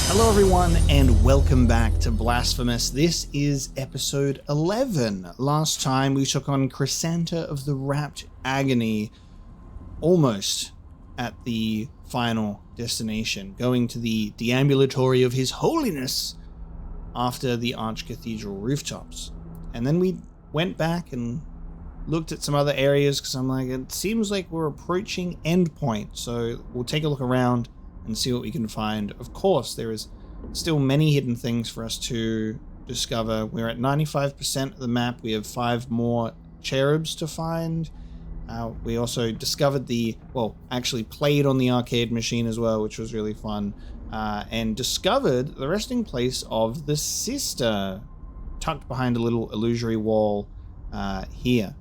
Hello everyone and welcome back to Blasphemous. This is episode 11. Last time we took on Chrysanta of the Rapt Agony, almost at the final destination, going to the deambulatory of His Holiness after the Archcathedral rooftops. And then we went back and looked at some other areas because I'm like, it seems like we're approaching endpoint, so we'll take a look around and see what we can find. Of course, there is still many hidden things for us to discover. We're at 95% of the map. We have 5 more cherubs to find. We also discovered actually played on the arcade machine as well, which was really fun. And discovered the resting place of the sister, tucked behind a little illusory wall here,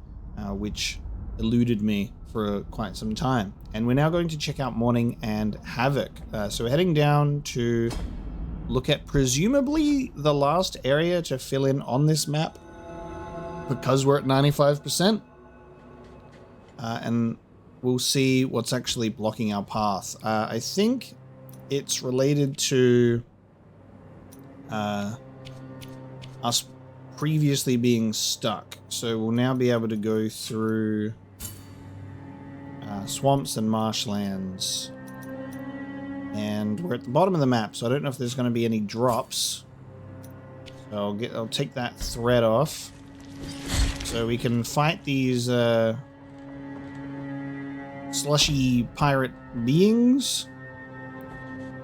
which eluded me for quite some time. And we're now going to check out Mourning and Havoc. So we're heading down to look at presumably the last area to fill in on this map, because we're at 95%. And we'll see what's actually blocking our path. I think it's related to us previously being stuck. So we'll now be able to go through swamps and marshlands, and we're at the bottom of the map, so I don't know if there's going to be any drops. So I'll take that thread off so we can fight these slushy pirate beings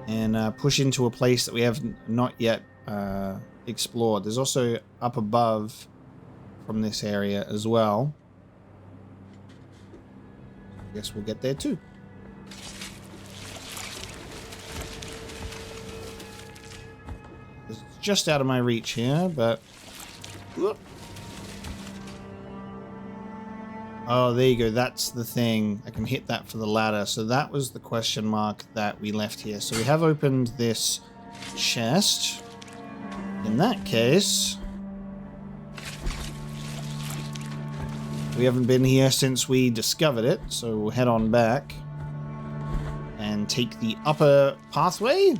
and push into a place that we have not yet explored. There's also up above from this area as well. I guess we'll get there too. It's just out of my reach here, but... Whoop. Oh, there you go. That's the thing. I can hit that for the ladder. So that was the question mark that we left here. So we have opened this chest. In that case... we haven't been here since we discovered it, so we'll head on back and take the upper pathway.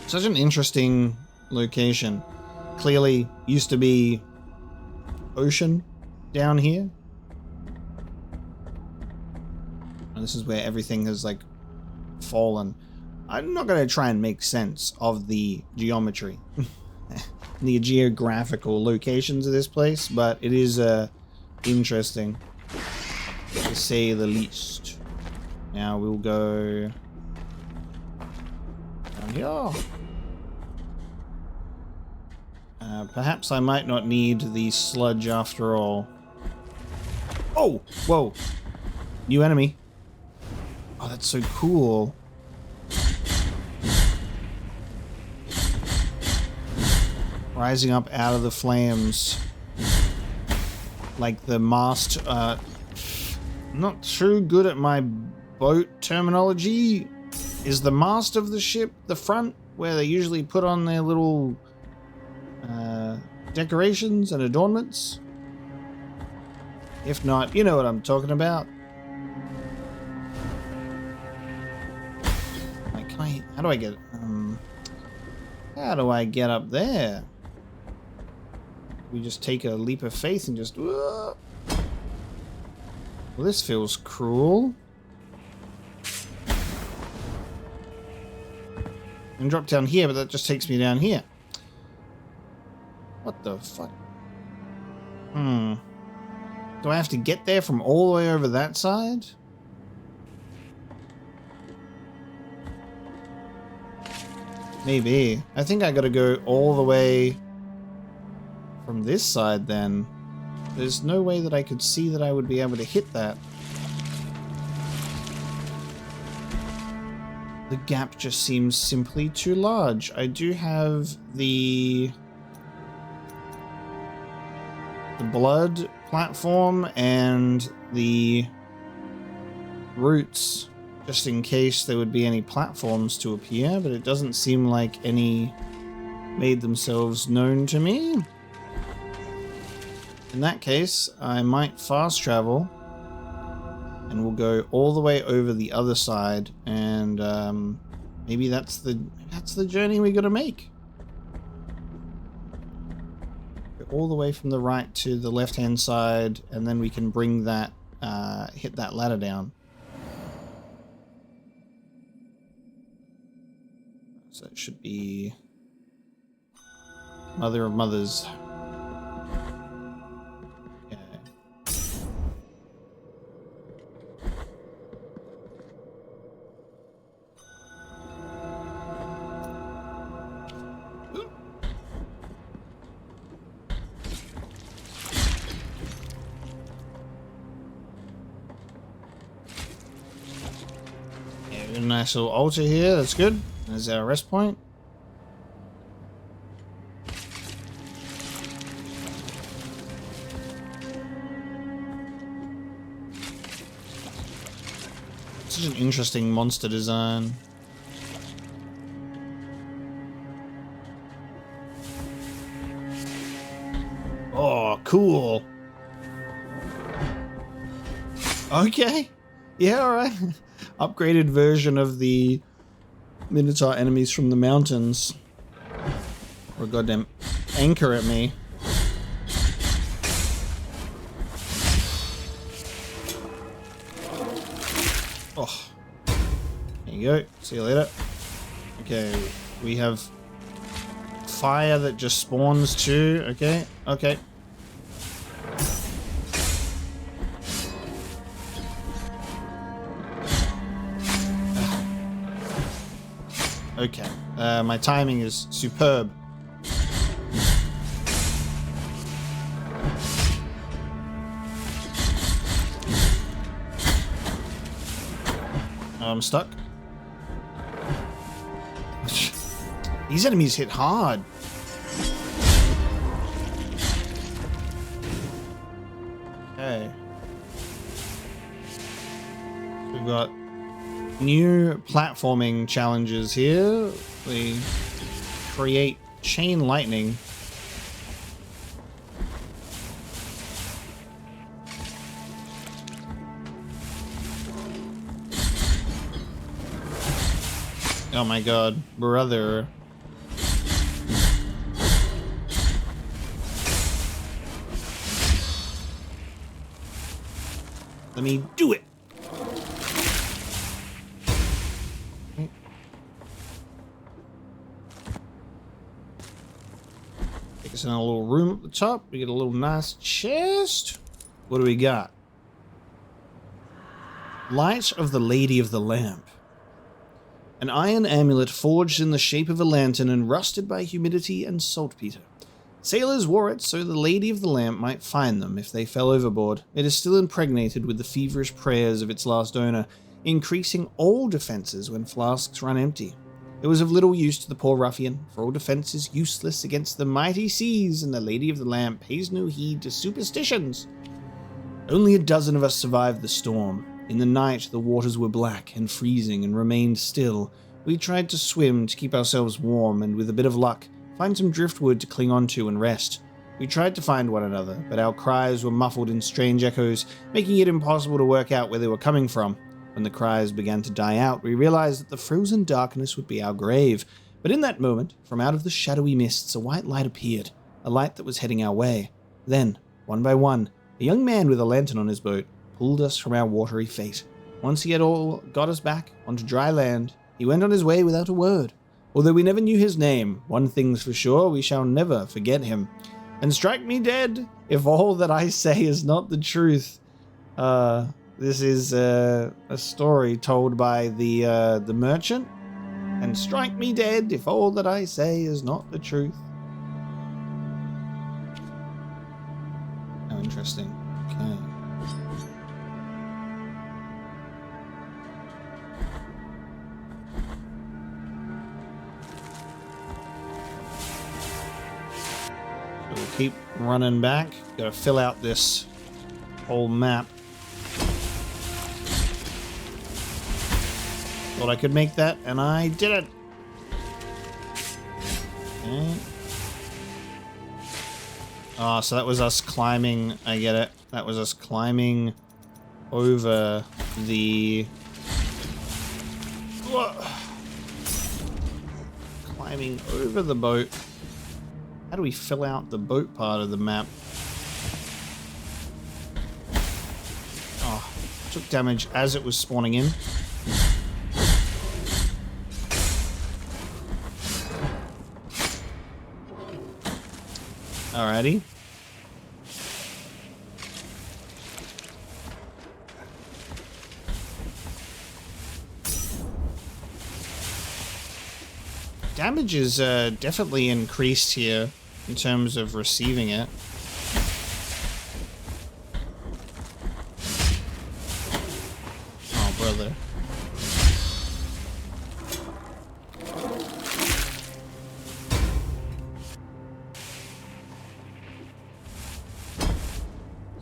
Such an interesting location. Clearly used to be ocean down here. And this is where everything has like fallen. I'm not going to try and make sense of the geometry. The geographical locations of this place, but it is interesting to say the least. Now we'll go down here. Perhaps I might not need the sludge after all. Oh, whoa, new enemy. Oh, that's so cool. Rising up out of the flames. Like the mast. I'm not too good at my boat terminology. Is the mast of the ship the front where they usually put on their little decorations and adornments? If not, you know what I'm talking about. Like, how do I get how do I get up there? We just take a leap of faith and just... Well, this feels cruel. And drop down here, but that just takes me down here. What the fuck? Do I have to get there from all the way over that side? Maybe. I think I gotta go all the way from this side then. There's no way that I could see that I would be able to hit that. The gap just seems simply too large. I do have the blood platform and the roots, just in case there would be any platforms to appear, but it doesn't seem like any made themselves known to me. In that case, I might fast travel and we'll go all the way over the other side, and maybe that's the journey we gotta make. Go all the way from the right to the left-hand side, and then we can bring that, hit that ladder down. So it should be Mother of Mothers. A nice little altar here, that's good. There's our rest point. Such an interesting monster design. Oh, cool. Okay. Yeah, alright. Upgraded version of the Minotaur enemies from the mountains. Or a goddamn anchor at me. Oh. There you go. See you later. Okay, we have fire that just spawns too. Okay, okay. Okay, my timing is superb. I'm stuck. These enemies hit hard. Okay. We've got new platforming challenges here. We create chain lightning. Oh my god, brother. Let me do it. Take us in a little room at the top. We get a little nice chest. What do we got? Light of the Lady of the Lamp. An iron amulet forged in the shape of a lantern and rusted by humidity and saltpeter. Sailors wore it so the Lady of the Lamp might find them if they fell overboard. It is still impregnated with the feverish prayers of its last owner, increasing all defenses when flasks run empty. It was of little use to the poor ruffian, for all defense is useless against the mighty seas, and the Lady of the Lamp pays no heed to superstitions. Only a dozen of us survived the storm. In the night, the waters were black and freezing and remained still. We tried to swim to keep ourselves warm and, with a bit of luck, find some driftwood to cling onto and rest. We tried to find one another, but our cries were muffled in strange echoes, making it impossible to work out where they were coming from. When the cries began to die out, we realized that the frozen darkness would be our grave. But in that moment, from out of the shadowy mists, a white light appeared, a light that was heading our way. Then, one by one, a young man with a lantern on his boat pulled us from our watery fate. Once he had all got us back onto dry land, he went on his way without a word. Although we never knew his name, one thing's for sure, we shall never forget him. And strike me dead if all that I say is not the truth. This is a story told by the merchant. And strike me dead if all that I say is not the truth. How interesting. Okay. We'll keep running back. Gotta fill out this whole map. Thought I could make that, and I did it. Okay. Oh, so that was us climbing. I get it. That was us climbing over the... Climbing over the boat. How do we fill out the boat part of the map? Oh, took damage as it was spawning in. Alrighty. Damage is definitely increased here in terms of receiving it. Oh, brother.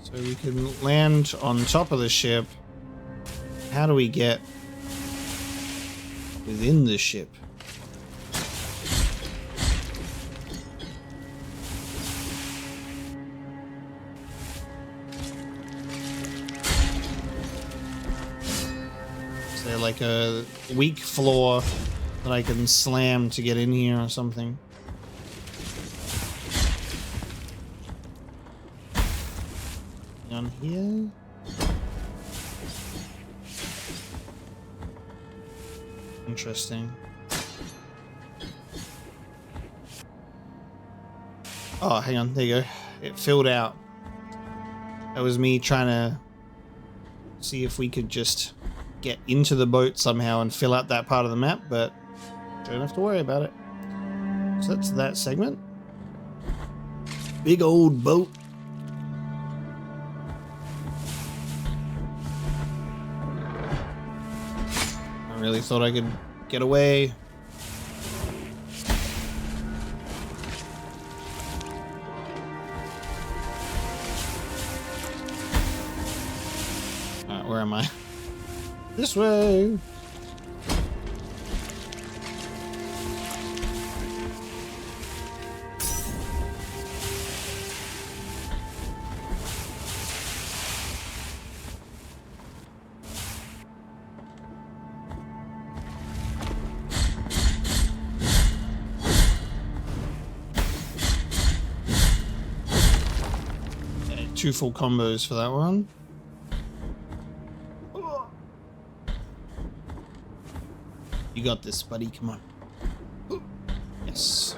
So we can land on top of the ship. How do we get within the ship? Is there like a weak floor that I can slam to get in here or something? On here? Interesting. Oh, hang on. There you go. It filled out. That was me trying to see if we could just get into the boat somehow and fill out that part of the map, but don't have to worry about it. So that's that segment. Big old boat. I really thought I could get away. Alright, where am I? This way! Okay, 2 full combos for that one. You got this, buddy. Come on. Yes.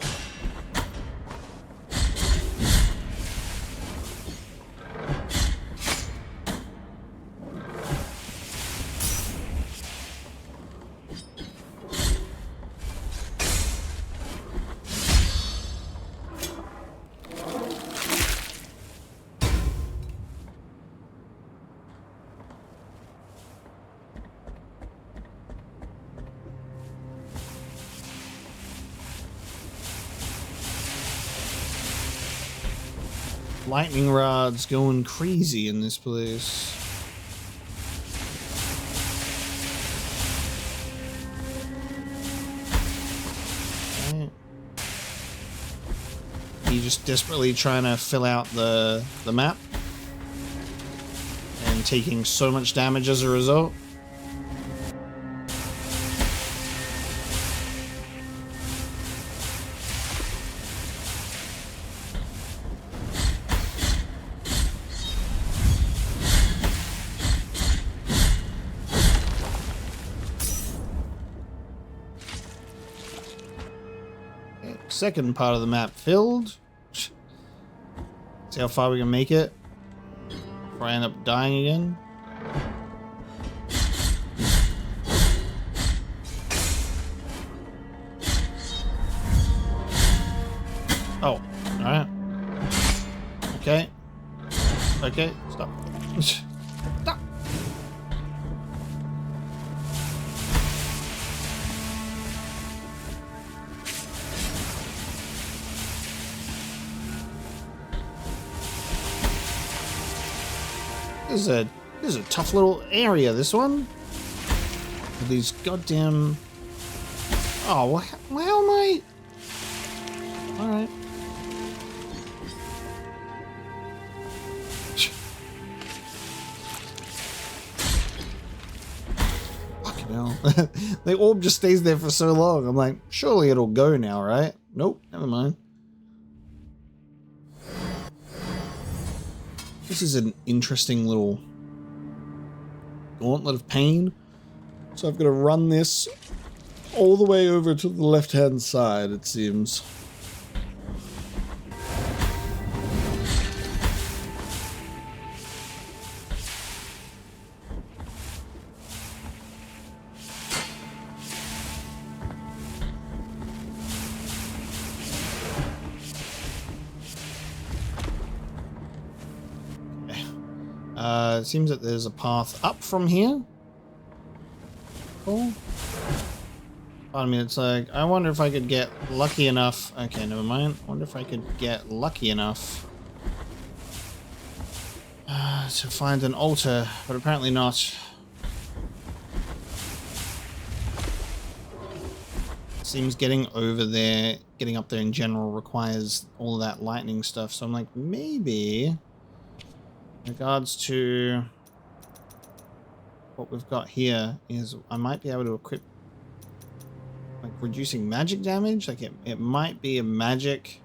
Lightning rods going crazy in this place. Okay. You just desperately trying to fill out the map and taking so much damage as a result. Second part of the map filled. See how far we can make it before I end up dying again. Oh, alright. Okay. Okay, stop. Stop. This is a tough little area, this one. With these goddamn... Oh, how am I... Alright. hell. The orb just stays there for so long. I'm like, surely it'll go now, right? Nope, never mind. This is an interesting little gauntlet of pain. So I've got to run this all the way over to the left-hand side, it seems. It seems that there's a path up from here. Cool. I mean, it's like, I wonder if I could get lucky enough. Okay, never mind. I wonder if I could get lucky enough to find an altar, but apparently not. Seems getting over there, getting up there in general requires all of that lightning stuff. So I'm like, maybe in regards to what we've got here is I might be able to equip like reducing magic damage. Like it might be a magic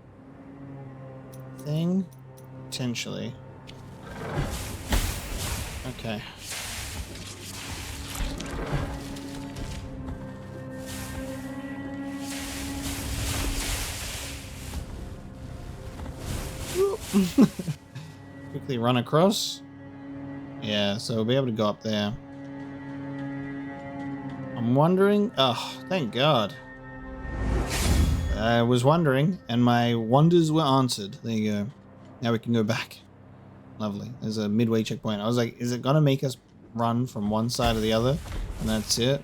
thing potentially. Okay. Quickly run across. Yeah, so we'll be able to go up there. I'm wondering. Oh, thank God. I was wondering, and my wonders were answered. There you go. Now we can go back. Lovely. There's a midway checkpoint. I was like, is it gonna make us run from one side to the other? And that's it.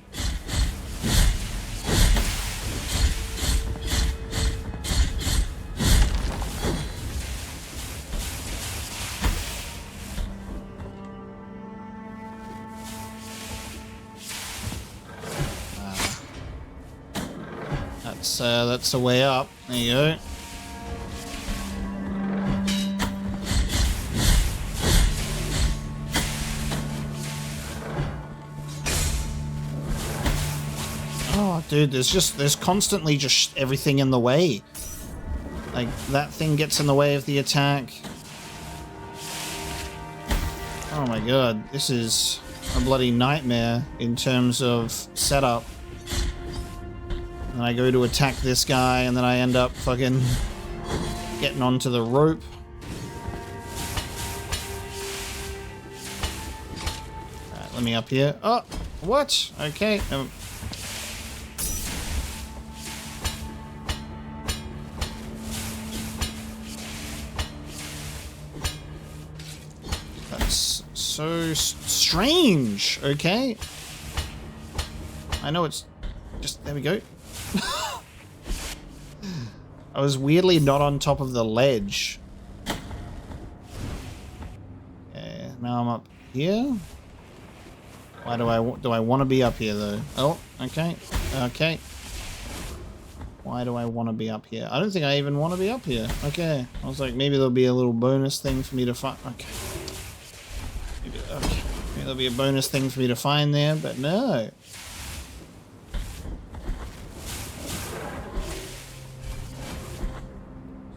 That's the way up. There you go. Oh, dude, there's constantly just everything in the way. Like, that thing gets in the way of the attack. Oh my God, this is a bloody nightmare in terms of setup. And I go to attack this guy, and then I end up fucking getting onto the rope. Alright, let me up here. Oh, what? Okay. That's so strange. Okay. I know it's just... There we go. I was weirdly not on top of the ledge. Okay, now I'm up here. Why do I want to be up here though? Oh, okay, okay. Why do I want to be up here? I don't think I even want to be up here. Okay, I was like, maybe there'll be a little bonus thing for me to find. Okay. Maybe there'll be a bonus thing for me to find there, but no.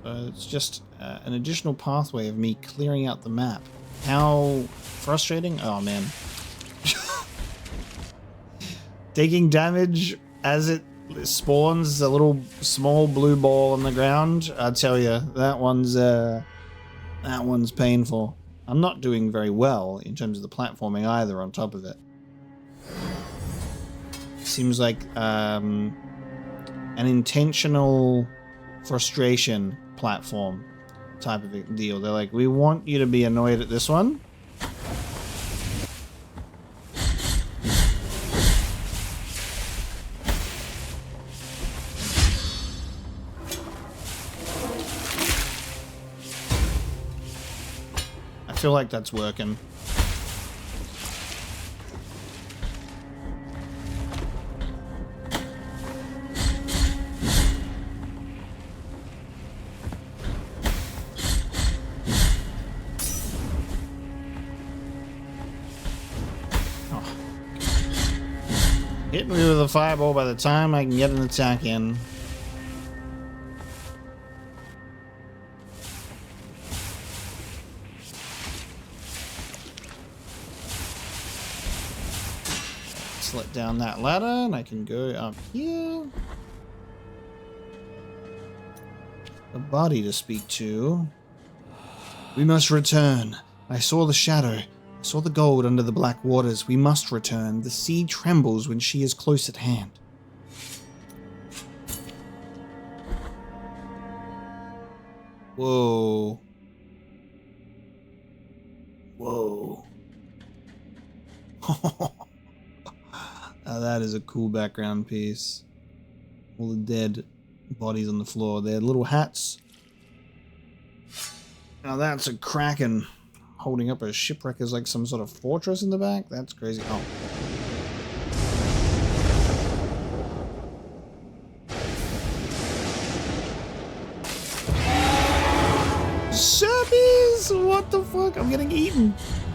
It's just an additional pathway of me clearing out the map. How frustrating. Oh, man. Taking damage as it spawns a little small blue ball on the ground. I tell you, that one's painful. I'm not doing very well in terms of the platforming either on top of it. Seems like an intentional frustration platform type of deal. They're like, we want you to be annoyed at this one. I feel like that's working. Hit me with a fireball by the time I can get an attack in. Let's let down that ladder and I can go up here. A body to speak to. We must return. I saw the shadow. I saw the gold under the black waters. We must return. The sea trembles when she is close at hand. Whoa. Whoa. Now that is a cool background piece. All the dead bodies on the floor. Their little hats. Now that's a kraken holding up a shipwreck as like some sort of fortress in the back. That's crazy. Oh. Sierpes! What the fuck? I'm getting eaten.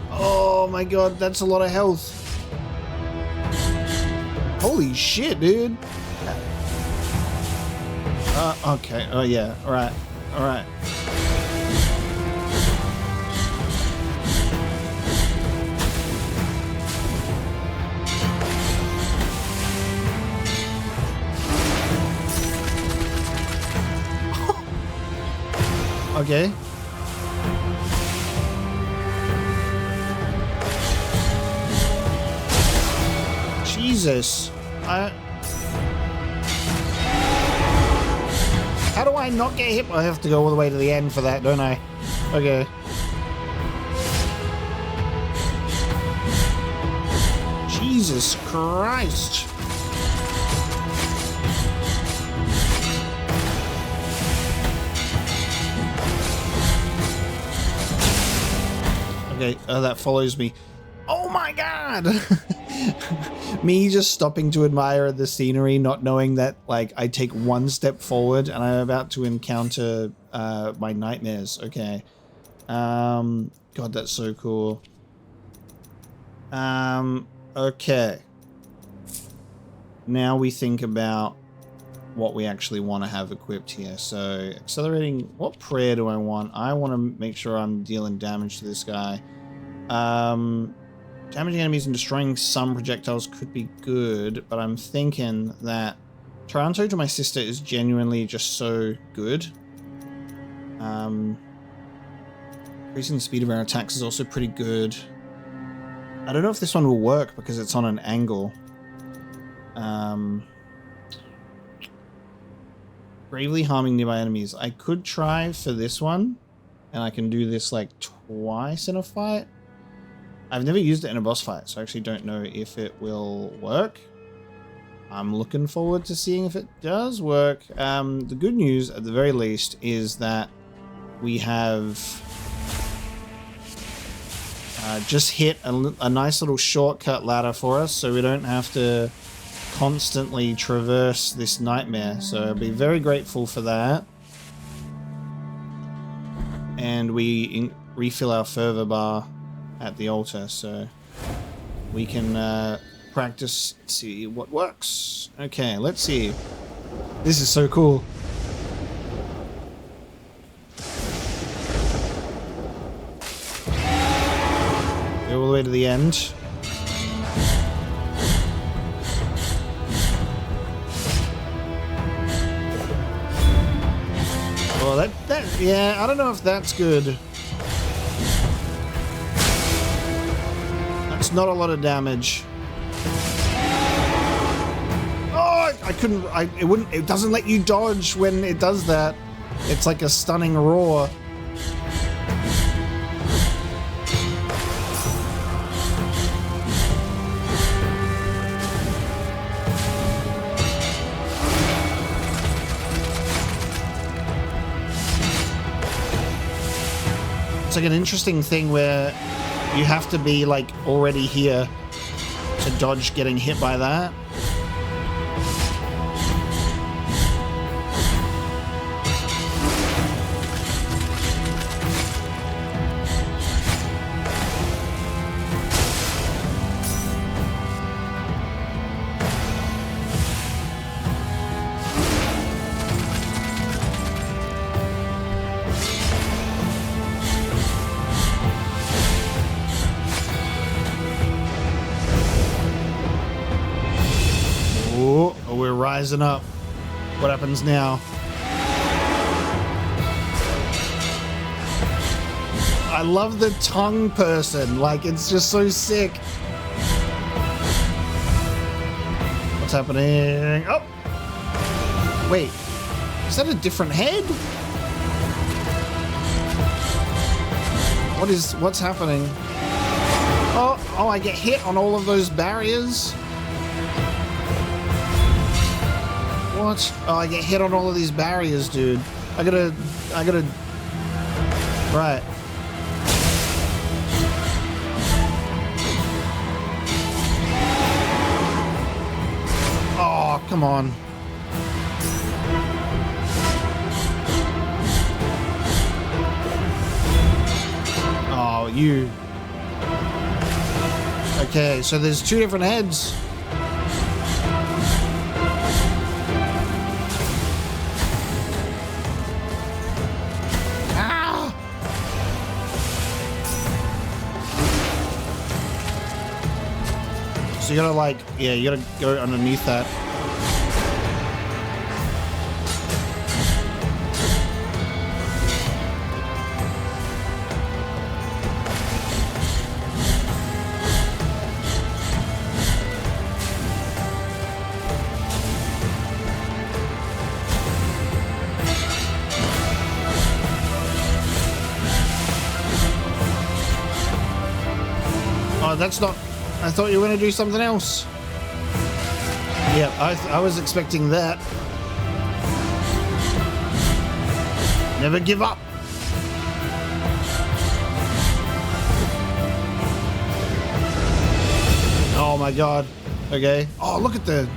Oh my god, that's a lot of health. Holy shit, dude. Okay. Oh yeah. Alright. Alright. Okay. Jesus. How do I not get hit? I have to go all the way to the end for that, don't I? Okay. Jesus Christ. Okay, that follows me. Oh my god! Me just stopping to admire the scenery, not knowing that, like, I take one step forward and I'm about to encounter my nightmares. Okay. God, that's so cool. Okay. Now we think about what we actually want to have equipped here. So, accelerating... What prayer do I want? I want to make sure I'm dealing damage to this guy. Damaging enemies and destroying some projectiles could be good, but I'm thinking that Taranto to my sister is genuinely just so good. Increasing the speed of our attacks is also pretty good. I don't know if this one will work because it's on an angle. Bravely harming nearby enemies. I could try for this one, and I can do this like twice in a fight. I've never used it in a boss fight, so I actually don't know if it will work. I'm looking forward to seeing if it does work. The good news, at the very least, is that we have just hit a nice little shortcut ladder for us, so we don't have to constantly traverse this nightmare. So I'll be very grateful for that. And we refill our fervor bar at the altar, so we can practice, see what works. Okay, let's see. This is so cool. Go all the way to the end. Oh, yeah, I don't know if that's good. That's not a lot of damage. Oh, I couldn't, it doesn't let you dodge when it does that. It's like a stunning roar. It's like an interesting thing where you have to be like already here to dodge getting hit by that. we're rising up. What happens now? I love the tongue person. Like, it's just so sick. What's happening? Oh! Wait. Is that a different head? What's happening? Oh, I get hit on all of those barriers. What? Oh, I get hit on all of these barriers, dude. I gotta, right. Oh, come on. Oh, you. Okay, so there's two different heads. Ah! So you gotta like, yeah, you gotta go underneath that. Oh, that's not... I thought you were going to do something else. Yeah, I was expecting that. Never give up. Oh my god. Okay. Oh, look at the...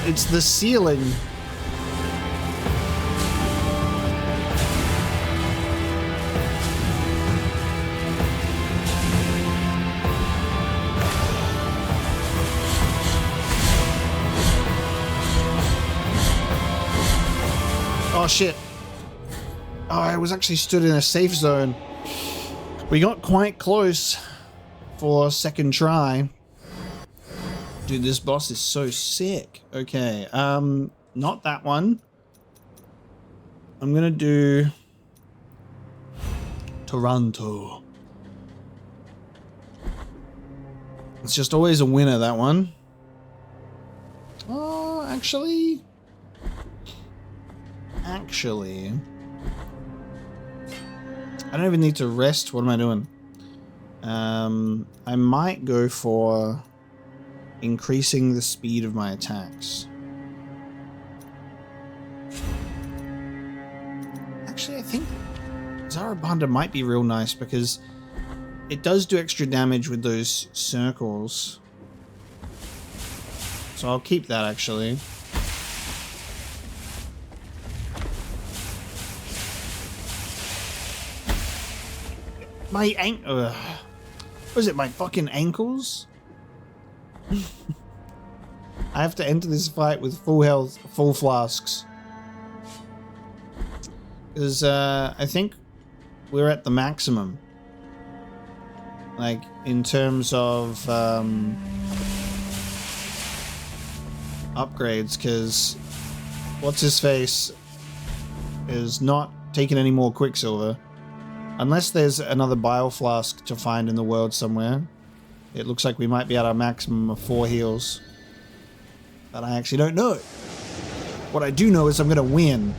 It's the ceiling. Oh shit. Oh, I was actually stood in a safe zone. We got quite close for a second try. Dude, this boss is so sick. Okay, not that one. I'm gonna do Toronto. It's just always a winner, that one. Oh, actually, I don't even need to rest. What am I doing? I might go for increasing the speed of my attacks. Actually, I think Zarabanda might be real nice because it does do extra damage with those circles. So I'll keep that, actually. My was it my fucking ankles? I have to enter this fight with full health, full flasks. Because I think we're at the maximum. Like, in terms of upgrades, because what's-his-face is not taking any more Quicksilver. Unless there's another bile flask to find in the world somewhere. It looks like we might be at our maximum of 4 heals. But I actually don't know. What I do know is I'm going to win.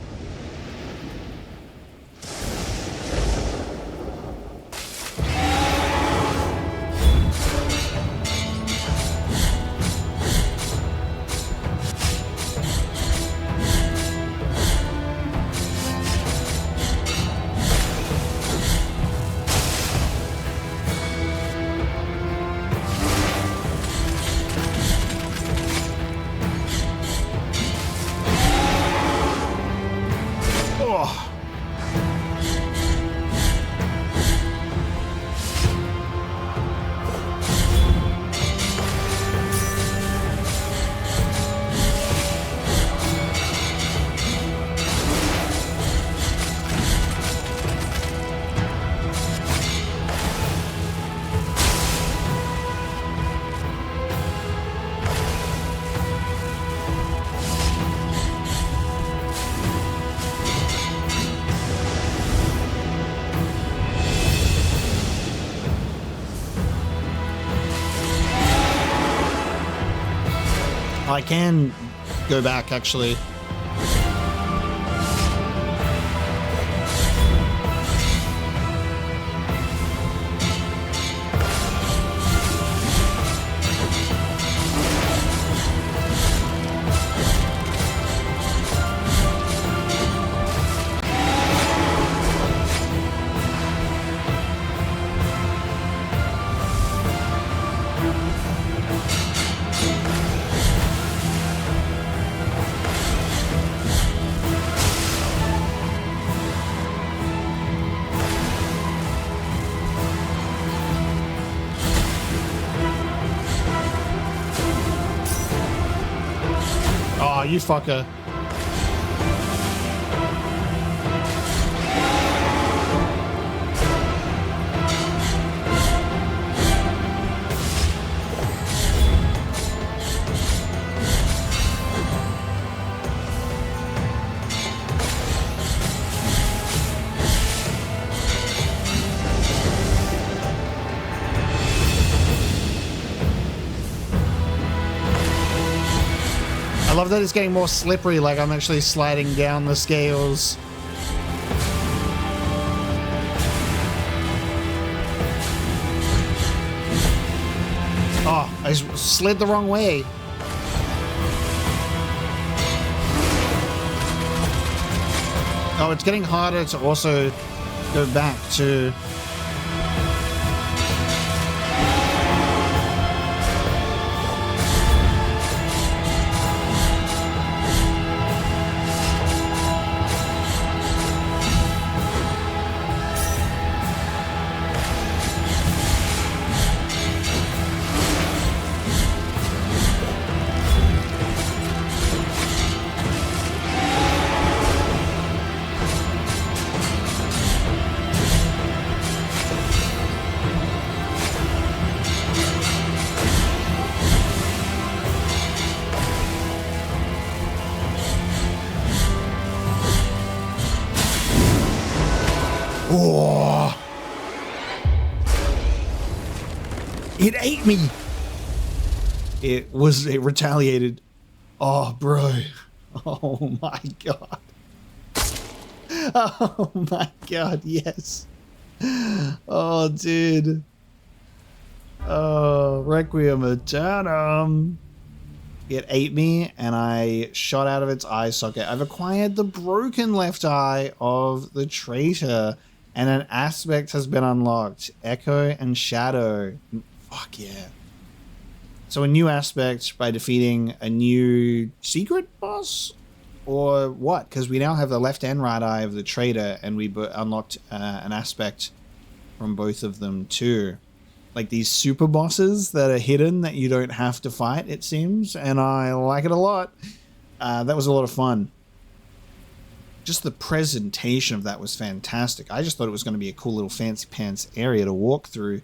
I can go back, actually. Oh, you fucker. I love that it's getting more slippery, like I'm actually sliding down the scales. Oh, I slid the wrong way. Oh, it's getting harder to also go back to... Oh, it ate me. It retaliated. Oh, bro. Oh my God. Oh my God. Yes. Oh, dude. Oh, Requiem Aeternam. It ate me and I shot out of its eye socket. I've acquired the broken left eye of the traitor. And an aspect has been unlocked. Echo and Shadow. Fuck yeah. So a new aspect by defeating a new secret boss? Or what? Because we now have the left and right eye of the traitor, and we unlocked an aspect from both of them too. Like these super bosses that are hidden that you don't have to fight, it seems. And I like it a lot. That was a lot of fun. Just the presentation of that was fantastic. I just thought it was going to be a cool little fancy pants area to walk through.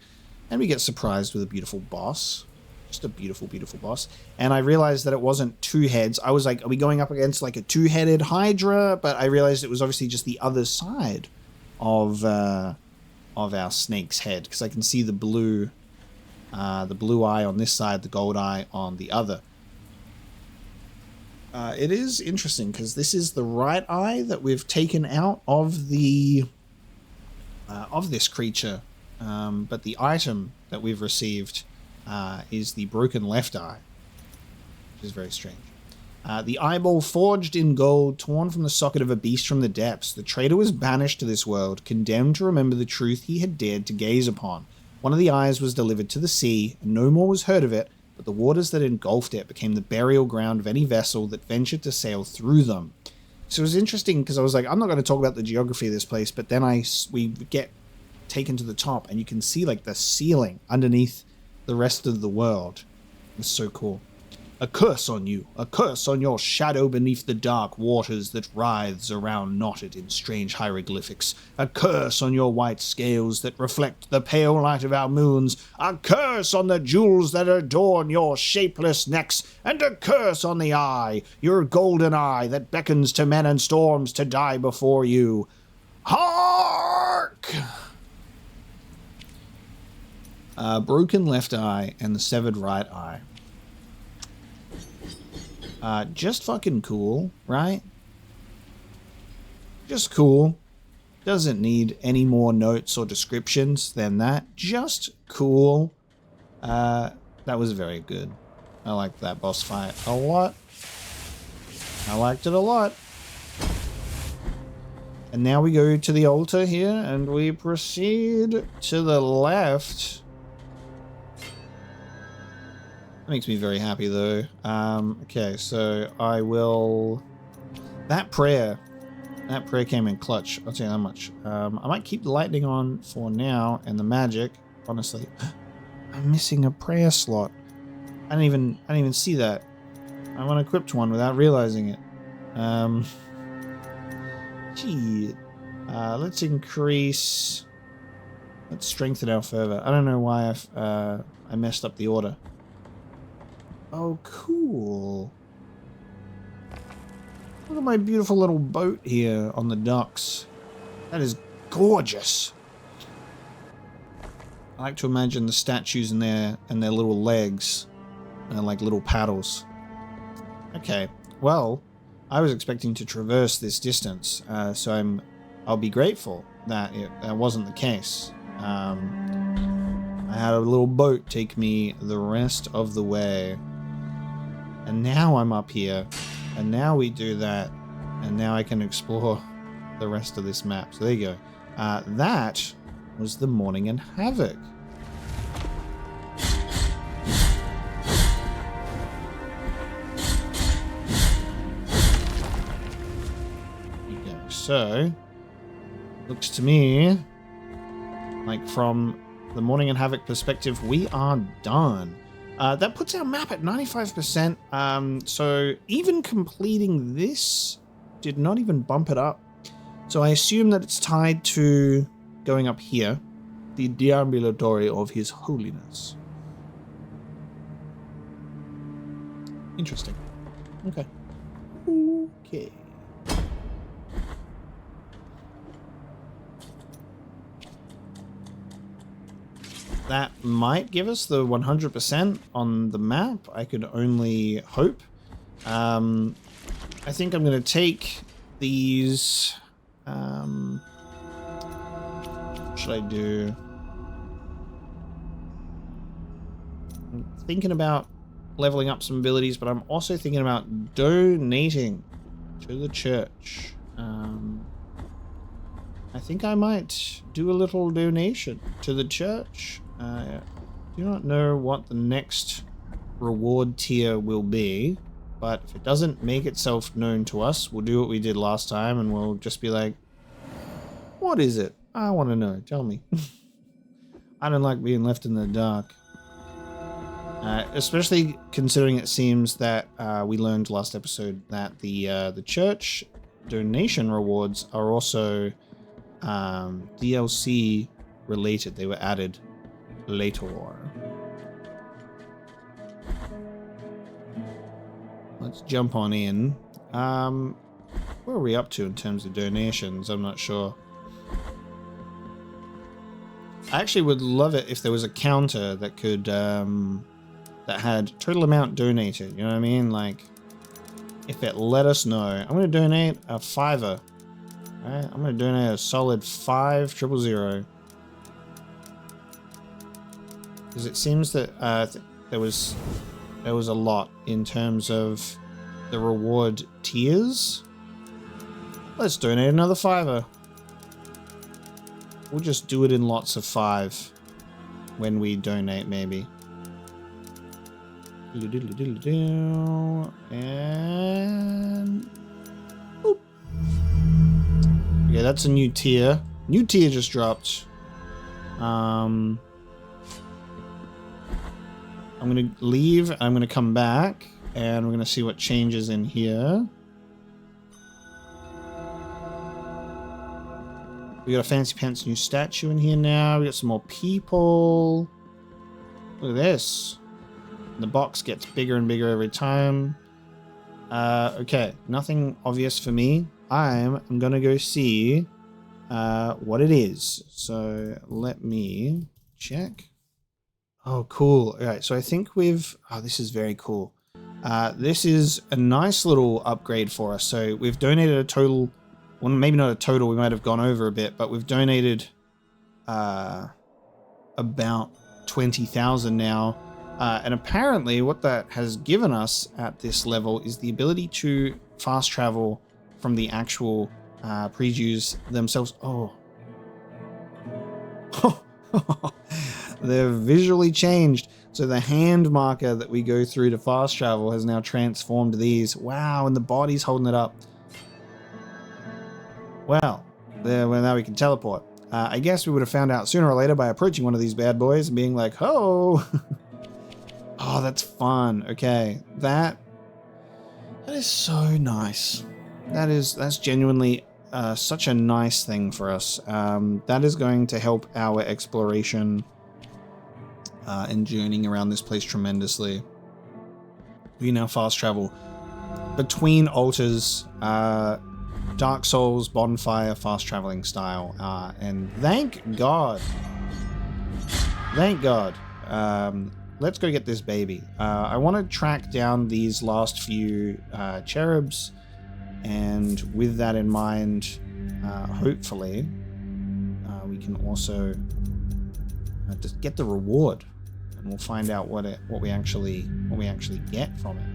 And we get surprised with a beautiful boss. Just a beautiful, beautiful boss. And I realized that it wasn't two heads. I was like, are we going up against like a two-headed Hydra? But I realized it was obviously just the other side of our snake's head. Because I can see the blue eye on this side, the gold eye on the other. It is interesting because this is the right eye that we've taken out of the of this creature, but the item that we've received is the broken left eye, which is very strange. The eyeball forged in gold, torn from the socket of a beast from the depths. The traitor was banished to this world, condemned to remember the truth he had dared to gaze upon. One of the eyes was delivered to the sea, and no more was heard of it. But the waters that engulfed it became the burial ground of any vessel that ventured to sail through them. So it was interesting because I was like, I'm not going to talk about the geography of this place, but then we get taken to the top and you can see like the ceiling underneath the rest of the world. It's so cool. A curse on you, a curse on your shadow beneath the dark waters that writhes around knotted in strange hieroglyphics. A curse on your white scales that reflect the pale light of our moons. A curse on the jewels that adorn your shapeless necks. And a curse on the eye, your golden eye that beckons to men and storms to die before you. Hark! Broken left eye and the severed right eye. Just fucking cool, right? Just cool. Doesn't need any more notes or descriptions than that. Just cool. That was very good. I liked that boss fight a lot. I liked it a lot. And now we go to the altar here and we proceed to the left. That makes me very happy though. Okay, so I will... That prayer came in clutch, I'll tell you that much. I might keep the lightning on for now and the magic, honestly. I'm missing a prayer slot. I didn't even see that. I unequipped one without realizing it. Gee. Let's increase... Let's strengthen our fervor. I don't know why I messed up the order. Oh, cool. Look at my beautiful little boat here on the docks. That is gorgeous. I like to imagine the statues in there and their little legs. Like little paddles. Okay, well, I was expecting to traverse this distance, so I'll be grateful that that wasn't the case. I had a little boat take me the rest of the way. And now I'm up here, and now we do that, and now I can explore the rest of this map. So there you go. That was the Morning in Havoc. There you go. So, looks to me like from the Morning in Havoc perspective, we are done. That puts our map at 95%, so even completing this did not even bump it up. So I assume that it's tied to going up here, the deambulatory of His Holiness. Interesting. Okay. Okay. That might give us the 100% on the map. I could only hope. I think I'm going to take these... what should I do? I'm thinking about leveling up some abilities, but I'm also thinking about donating to the church. I think I might do a little donation to the church. I do not know what the next reward tier will be, but if it doesn't make itself known to us, we'll do what we did last time and we'll just be like, what is it? I want to know. Tell me. I don't like being left in the dark. Especially considering it seems that we learned last episode that the church donation rewards are also DLC related. They were added later. Let's jump on in. Where are we up to in terms of donations? I'm not sure. I actually would love it if there was a counter that could that had total amount donated, you know what I mean? Like if it let us know. I'm going to donate a $5. Alright, I'm going to donate a solid 5,000. Because it seems that there was a lot in terms of the reward tiers. Let's donate another $5. We'll just do it in lots of 5 when we donate, maybe. And boop. Okay, that's a new tier. New tier just dropped. I'm gonna leave. I'm gonna come back, and we're gonna see what changes in here. We got a fancy pants new statue in here now. We got some more people. Look at this. The box gets bigger and bigger every time. Okay, nothing obvious for me. I'm gonna go see what it is. So let me check. Oh, cool. All right, so I think we've... Oh, this is very cool. This is a nice little upgrade for us. So we've donated a total, well, maybe not a total, we might have gone over a bit, but we've donated about 20,000 now. And apparently what that has given us at this level is the ability to fast travel from the actual previews themselves. Oh. They're visually changed. So the hand marker that we go through to fast travel has now transformed these. Wow, and the body's holding it up. Well, now we can teleport. I guess we would have found out sooner or later by approaching one of these bad boys and being like, ho! Oh, that's fun. Okay, that is so nice. That's genuinely such a nice thing for us. That is going to help our exploration and journeying around this place tremendously. We now fast travel between altars, Dark Souls, Bonfire, fast traveling style, and thank God. Let's go get this baby. I want to track down these last few cherubs, and with that in mind, hopefully we can also just get the reward, and we'll find out what we actually get from it.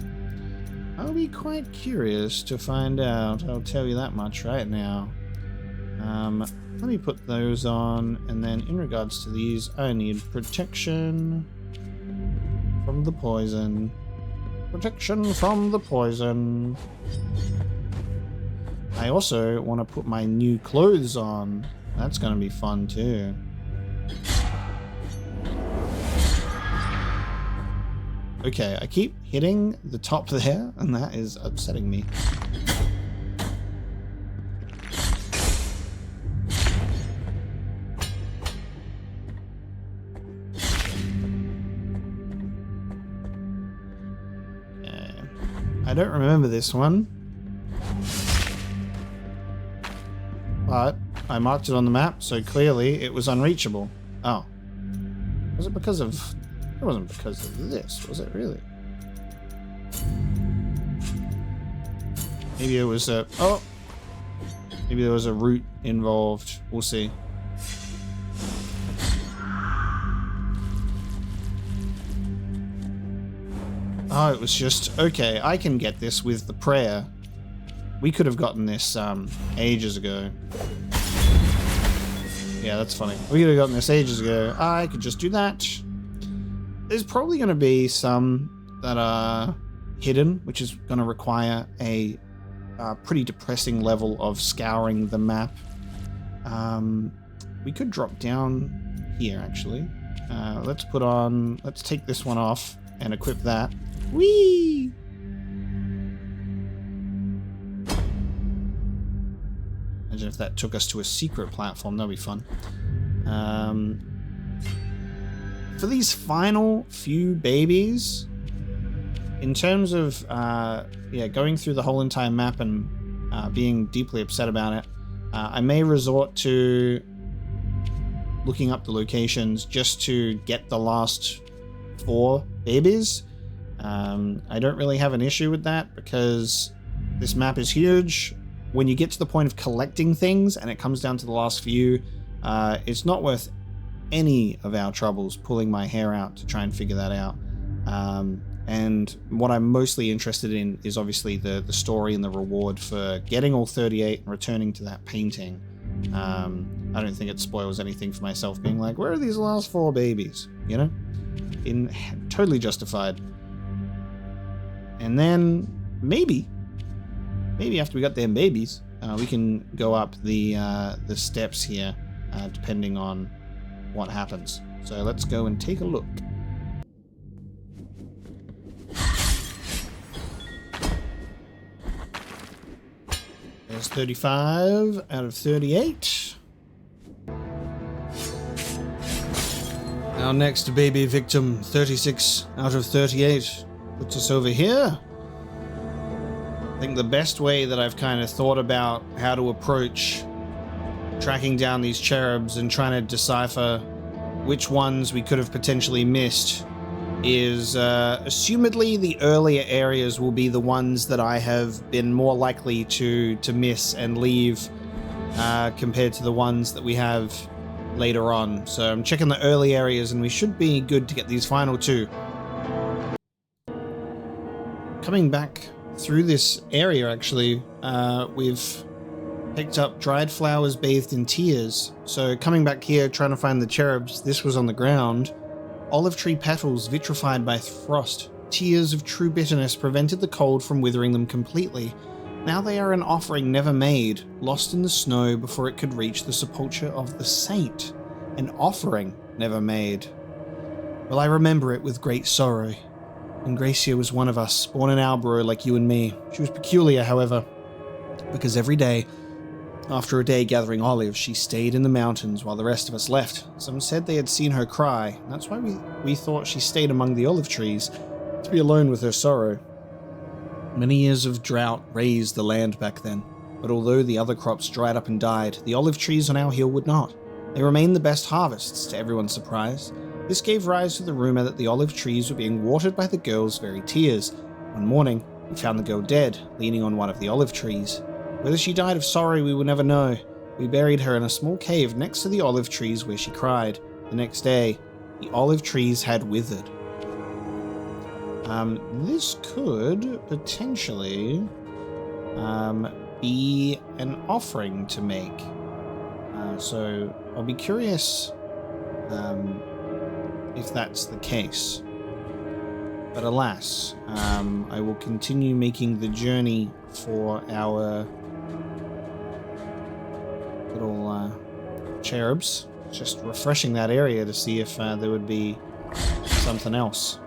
I'll be quite curious to find out. I'll tell you that much right now. Let me put those on, and then in regards to these, I need protection from the poison. Protection from the poison. I also want to put my new clothes on. That's going to be fun too. Okay, I keep hitting the top there, and that is upsetting me. Okay. I don't remember this one, but I marked it on the map, so clearly it was unreachable. Oh. Was it because of... It wasn't because of this, was it really? Maybe it was a... Oh! Maybe there was a route involved. We'll see. Oh, it was just... Okay, I can get this with the prayer. We could have gotten this ages ago. Yeah, that's funny. We could have gotten this ages ago. I could just do that. There's probably going to be some that are hidden, which is going to require a pretty depressing level of scouring the map. We could drop down here, actually. Let's take this one off and equip that. Whee! Imagine if that took us to a secret platform. That'd be fun. For these final few babies, in terms of going through the whole entire map and being deeply upset about it, I may resort to looking up the locations just to get the last 4 babies. I don't really have an issue with that because this map is huge. When you get to the point of collecting things and it comes down to the last few, it's not worth any of our troubles pulling my hair out to try and figure that out. And what I'm mostly interested in is obviously the story and the reward for getting all 38 and returning to that painting. I don't think it spoils anything for myself being like, where are these last 4 babies? You know? Totally justified. And then maybe after we got them babies, we can go up the steps here, depending on what happens. So let's go and take a look. There's 35 out of 38. Our next baby victim, 36 out of 38, puts us over here. I think the best way that I've kind of thought about how to approach tracking down these cherubs and trying to decipher which ones we could have potentially missed is assumedly the earlier areas will be the ones that I have been more likely to miss and leave compared to the ones that we have later on. So I'm checking the early areas and we should be good to get these final two. Coming back through this area, actually, we've picked up dried flowers bathed in tears. So coming back here, trying to find the cherubs, this was on the ground. Olive tree petals vitrified by frost. Tears of true bitterness prevented the cold from withering them completely. Now they are an offering never made, lost in the snow before it could reach the sepulchre of the saint. An offering never made. Well, I remember it with great sorrow. And Gracia was one of us, born in Albro like you and me. She was peculiar, however, because every day, after a day gathering olives, she stayed in the mountains while the rest of us left. Some said they had seen her cry. That's why we thought she stayed among the olive trees, to be alone with her sorrow. Many years of drought raised the land back then, but although the other crops dried up and died, the olive trees on our hill would not. They remained the best harvests, to everyone's surprise. This gave rise to the rumor that the olive trees were being watered by the girl's very tears. One morning, we found the girl dead, leaning on one of the olive trees. Whether she died of sorrow, we will never know. We buried her in a small cave next to the olive trees where she cried. The next day, the olive trees had withered. This could potentially be an offering to make. So I'll be curious if that's the case. But alas, I will continue making the journey for our little cherubs. Just refreshing that area to see if there would be something else.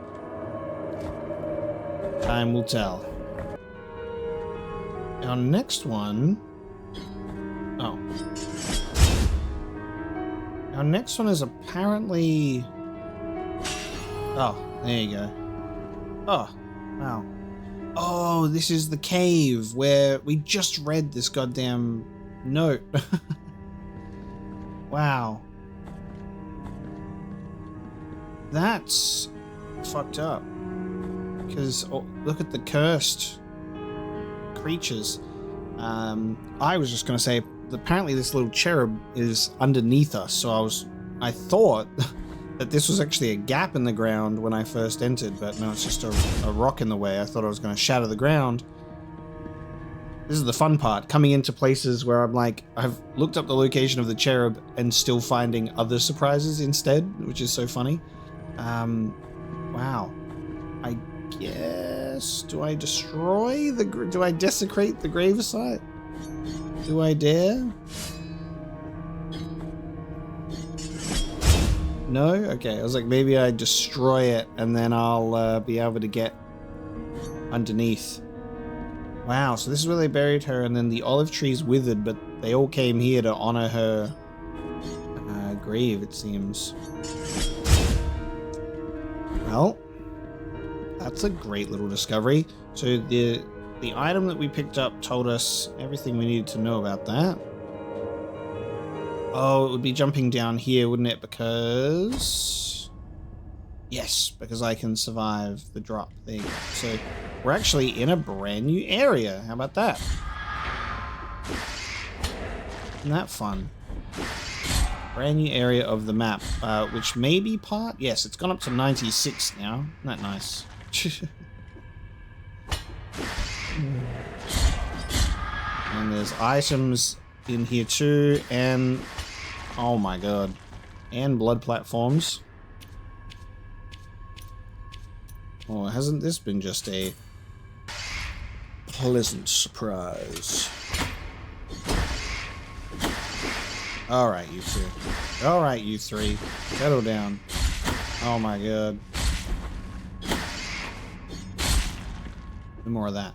Time will tell. Our next one... Oh. Our next one is apparently... Oh, there you go. Oh, wow. Oh, this is the cave where we just read this goddamn note. Wow. That's fucked up. Because, oh, look at the cursed creatures. I was just going to say, apparently this little cherub is underneath us, so I thought that this was actually a gap in the ground when I first entered, but no, it's just a rock in the way. I thought I was going to shatter the ground. This is the fun part, coming into places where I'm like, I've looked up the location of the cherub and still finding other surprises instead, which is so funny. Wow. I guess, do I destroy do I desecrate the gravesite? Do I dare? No? Okay, I was like, maybe I destroy it and then I'll be able to get underneath. Wow, so this is where they buried her, and then the olive trees withered, but they all came here to honor her grave, it seems. Well, that's a great little discovery. So the item that we picked up told us everything we needed to know about that. Oh, it would be jumping down here, wouldn't it? Because... Yes, because I can survive the drop. There you go. So we're actually in a brand new area. How about that? Isn't that fun? Brand new area of the map, which may be part... Yes, it's gone up to 96 now. Isn't that nice? And there's items in here too, and... Oh my god. And blood platforms. Oh, hasn't this been just a pleasant surprise? Alright, you two. Alright, you three. Settle down. Oh my god. No more of that.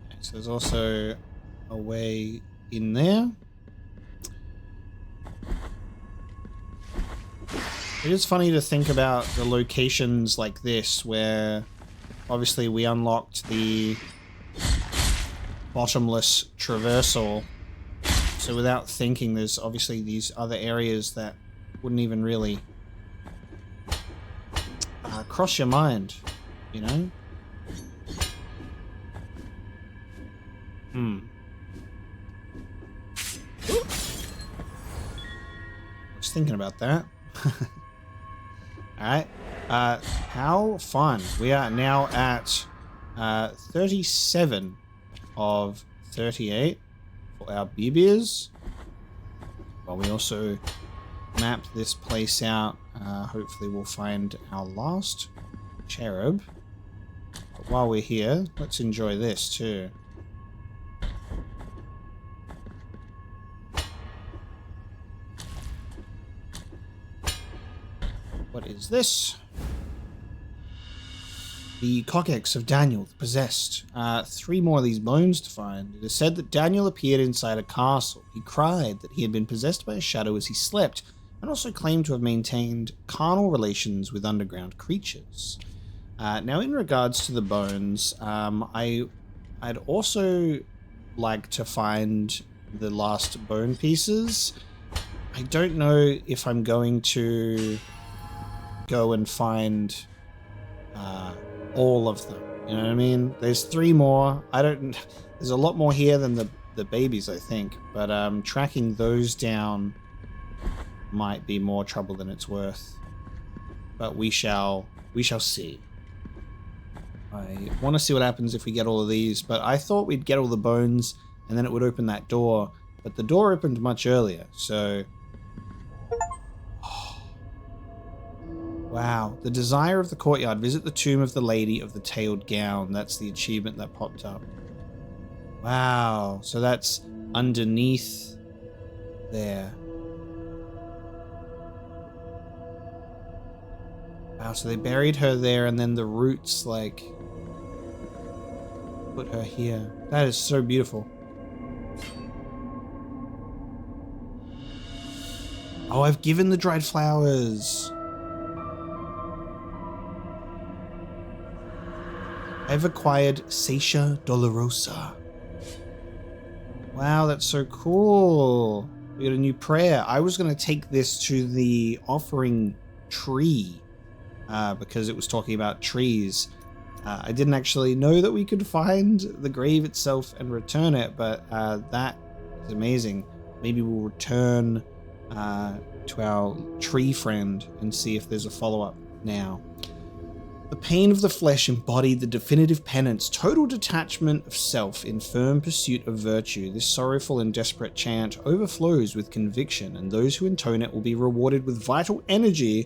Okay, so there's also a way in there. It is funny to think about the locations like this where obviously we unlocked the bottomless traversal. So without thinking, there's obviously these other areas that wouldn't even really cross your mind, you know? I was thinking about that. Alright. How fun. We are now at 37 of 38 for our BBs. Well, we also mapped this place out. Hopefully we'll find our last cherub. But while we're here, let's enjoy this too. What is this? The coccyx of Daniel, the possessed. 3 more of these bones to find. It is said that Daniel appeared inside a castle. He cried that he had been possessed by a shadow as he slept, and also claimed to have maintained carnal relations with underground creatures. Now, in regards to the bones, I'd also like to find the last bone pieces. I don't know if I'm going to go and find all of them. You know what I mean? There's 3 more. There's a lot more here than the babies, I think. But tracking those down might be more trouble than it's worth. But we shall see. I want to see what happens if we get all of these, but I thought we'd get all the bones and then it would open that door. But the door opened much earlier, so... Wow. The desire of the courtyard. Visit the tomb of the lady of the tailed gown. That's the achievement that popped up. Wow. So that's underneath there. Wow, so they buried her there and then the roots, like, put her here. That is so beautiful. Oh, I've given the dried flowers. I've acquired Seisha Dolorosa. Wow, that's so cool. We got a new prayer. I was going to take this to the offering tree because it was talking about trees. I didn't actually know that we could find the grave itself and return it, but that is amazing. Maybe we'll return to our tree friend and see if there's a follow-up now. The pain of the flesh embodied the definitive penance, total detachment of self in firm pursuit of virtue. This sorrowful and desperate chant overflows with conviction, and those who intone it will be rewarded with vital energy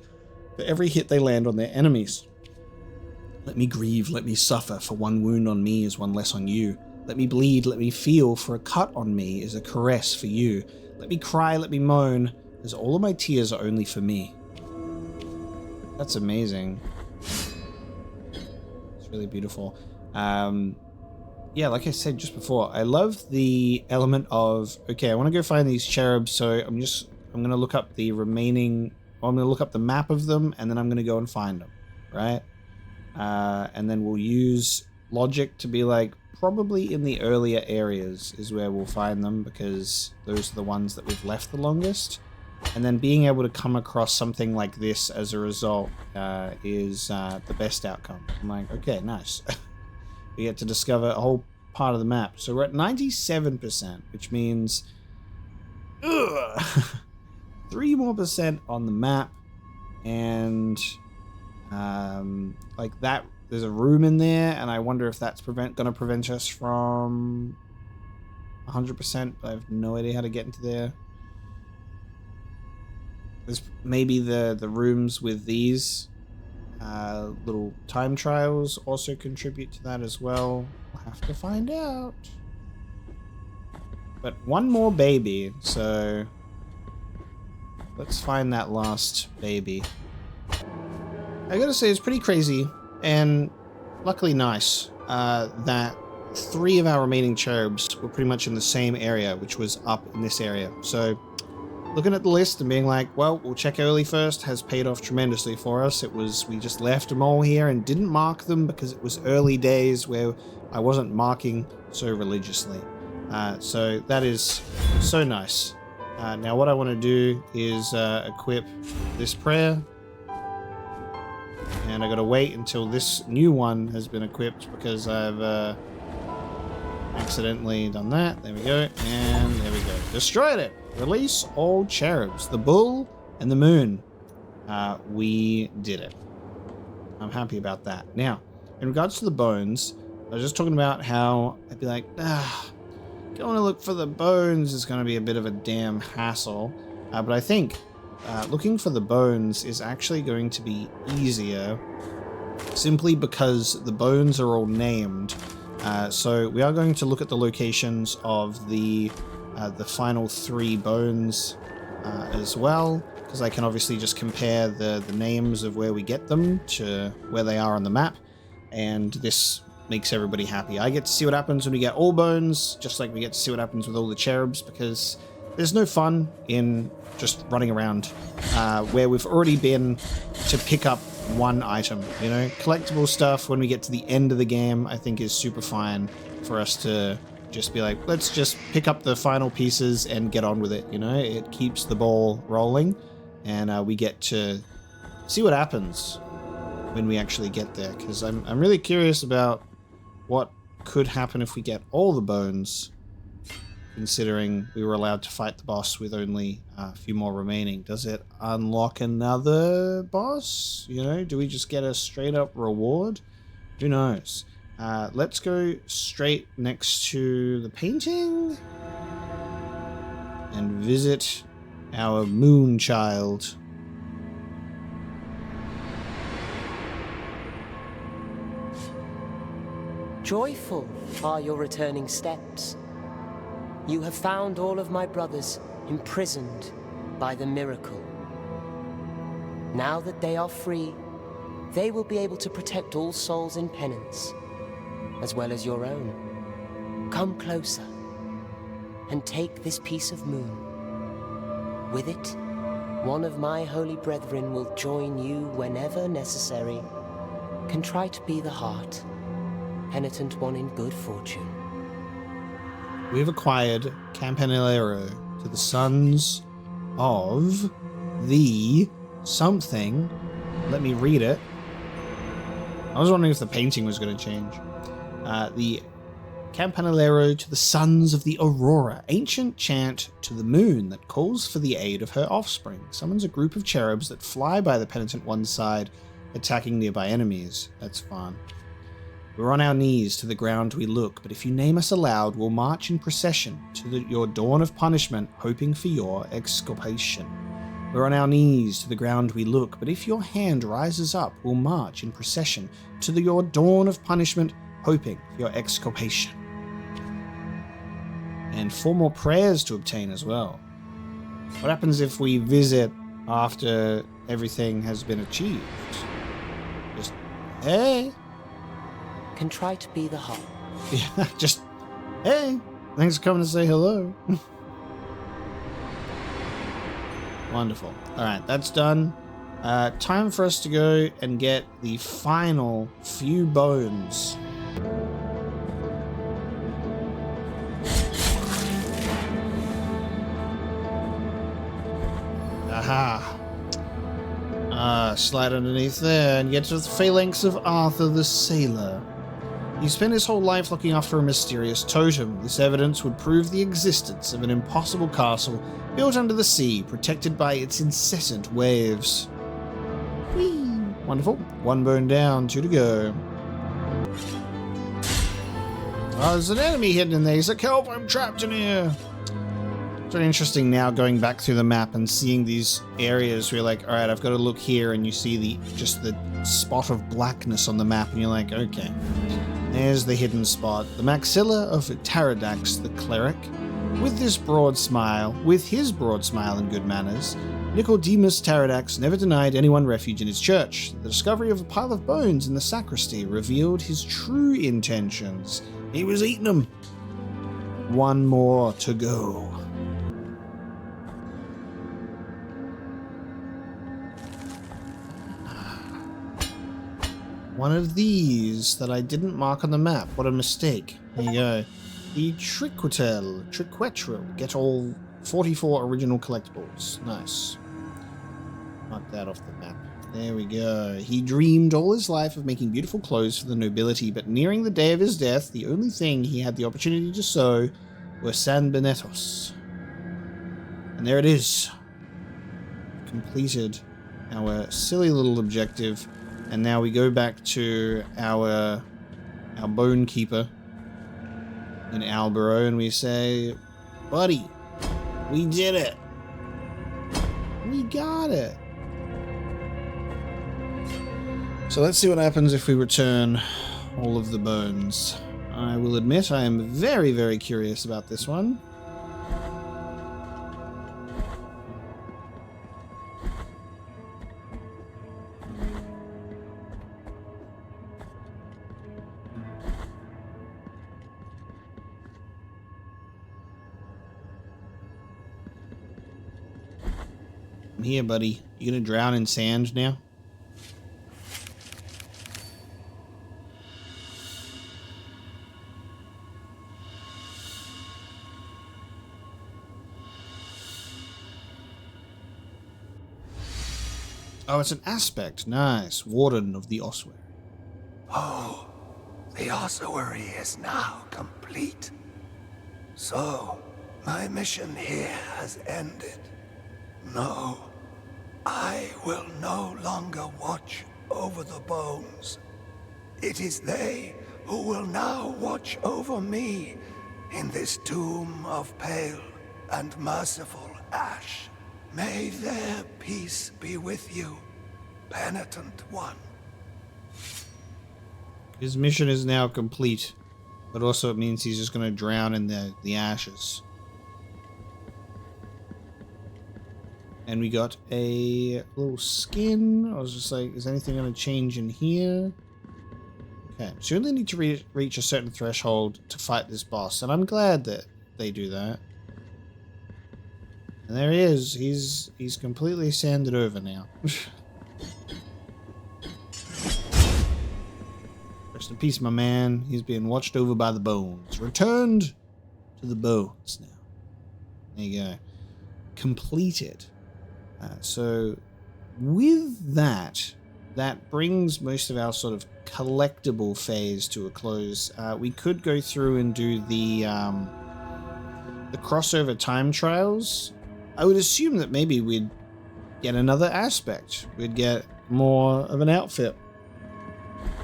for every hit they land on their enemies. Let me grieve, let me suffer, for one wound on me is one less on you. Let me bleed, let me feel, for a cut on me is a caress for you. Let me cry, let me moan, as all of my tears are only for me. That's amazing. Really beautiful. Yeah, like I said just before, I love the element of, okay, I want to go find these cherubs, so I'm going to look up the remaining, well, I'm going to look up the map of them, and then I'm going to go and find them, right? And then we'll use logic to be like, probably in the earlier areas is where we'll find them, because those are the ones that we've left the longest. And then being able to come across something like this as a result is the best outcome. I'm like, okay, nice. We get to discover a whole part of the map. So we're at 97%, which means 3 more % on the map. And like that, there's a room in there, and I wonder if that's going to prevent us from 100%. I have no idea how to get into there. There's maybe the rooms with these little time trials also contribute to that as well. We'll have to find out. But 1 more baby, so let's find that last baby. I gotta say, it's pretty crazy and luckily nice that 3 of our remaining cherubs were pretty much in the same area, which was up in this area. So looking at the list and being like, well, we'll check early first has paid off tremendously for us. We just left them all here and didn't mark them because it was early days where I wasn't marking so religiously. So that is so nice. Now what I want to do is equip this prayer. And I gotta wait until this new one has been equipped because I've accidentally done that. There we go. And there we go. Destroyed it. Release all cherubs. The bull and the moon. We did it. I'm happy about that. Now, in regards to the bones, I was just talking about how I'd be like, going to look for the bones is going to be a bit of a damn hassle. But I think looking for the bones is actually going to be easier simply because the bones are all named. So we are going to look at the locations of the final 3 bones as well, because I can obviously just compare the names of where we get them to where they are on the map, and this makes everybody happy. I get to see what happens when we get all bones, just like we get to see what happens with all the cherubs, because there's no fun in just running around where we've already been to pick up one item. You know, collectible stuff when we get to the end of the game I think is super fine for us to just be like, let's just pick up the final pieces and get on with it. You know, it keeps the ball rolling, and we get to see what happens when we actually get there, because I'm really curious about what could happen if we get all the bones, considering we were allowed to fight the boss with only a few more remaining. Does it unlock another boss? You know, do we just get a straight up reward? Who knows? Let's go straight next to the painting and visit our moon child. Joyful are your returning steps. You have found all of my brothers imprisoned by the miracle. Now that they are free, they will be able to protect all souls in penance, as well as your own. Come closer and take this piece of moon. With it, one of my holy brethren will join you whenever necessary. Contrite be the heart, penitent one in good fortune. We have acquired Campanellero to the sons of the something. Let me read it. I was wondering if the painting was going to change. The Campanellero to the sons of the Aurora, ancient chant to the moon that calls for the aid of her offspring, summons a group of cherubs that fly by the penitent one's side, attacking nearby enemies. That's fun. We're on our knees, to the ground we look, but if you name us aloud, we'll march in procession to your dawn of punishment, hoping for your exculpation. We're on our knees, to the ground we look, but if your hand rises up, we'll march in procession to your dawn of punishment, hoping for your exculpation. And 4 more prayers to obtain as well. What happens if we visit after everything has been achieved? Just, hey. Contrite be the heart. Yeah, just, hey, thanks for coming to say hello. Wonderful. All right, that's done. Time for us to go and get the final few bones. Aha. Slide underneath there and get to the phalanx of Arthur the Sailor. He spent his whole life looking after a mysterious totem. This evidence would prove the existence of an impossible castle built under the sea, protected by its incessant waves. Whee! Wonderful. 1 bone down, 2 to go. Oh, there's an enemy hidden in there. He's like, help, I'm trapped in here. It's very interesting now going back through the map and seeing these areas where you're like, all right, I've got to look here, and you see just the spot of blackness on the map, and you're like, okay, there's the hidden spot. The maxilla of Pterrodax the cleric. With his broad smile and good manners, Nicodemus Pterrodax never denied anyone refuge in his church. The discovery of a pile of bones in the sacristy revealed his true intentions. He was eating them. 1 more to go. One of these that I didn't mark on the map. What a mistake. There you go. The Triquetril. Get all 44 original collectibles. Nice. Mark that off the map. There we go. He dreamed all his life of making beautiful clothes for the nobility, but nearing the day of his death, the only thing he had the opportunity to sew were San Benetos. And there it is. Completed our silly little objective, and now we go back to our bone keeper in Albero, and we say, buddy, we did it. We got it. So let's see what happens if we return all of the bones. I will admit I am very, very curious about this one. I'm here, buddy. You gonna drown in sand now? Oh, it's an aspect. Nice. Warden of the ossuary. Oh, the ossuary is now complete. So, my mission here has ended. No, I will no longer watch over the bones. It is they who will now watch over me in this tomb of pale and merciful ash. May their peace be with you, penitent one. His mission is now complete, but also it means he's just going to drown in the ashes. And we got a little skin. I was just like, is anything going to change in here? Okay, so you only need to reach a certain threshold to fight this boss, and I'm glad that they do that. And there he is. He's completely sanded over now. Rest in peace, my man. He's being watched over by the bones. Returned to the bones now. There you go. Completed. So with that brings most of our sort of collectible phase to a close. We could go through and do the crossover time trials. I would assume that maybe we'd get another aspect. We'd get more of an outfit.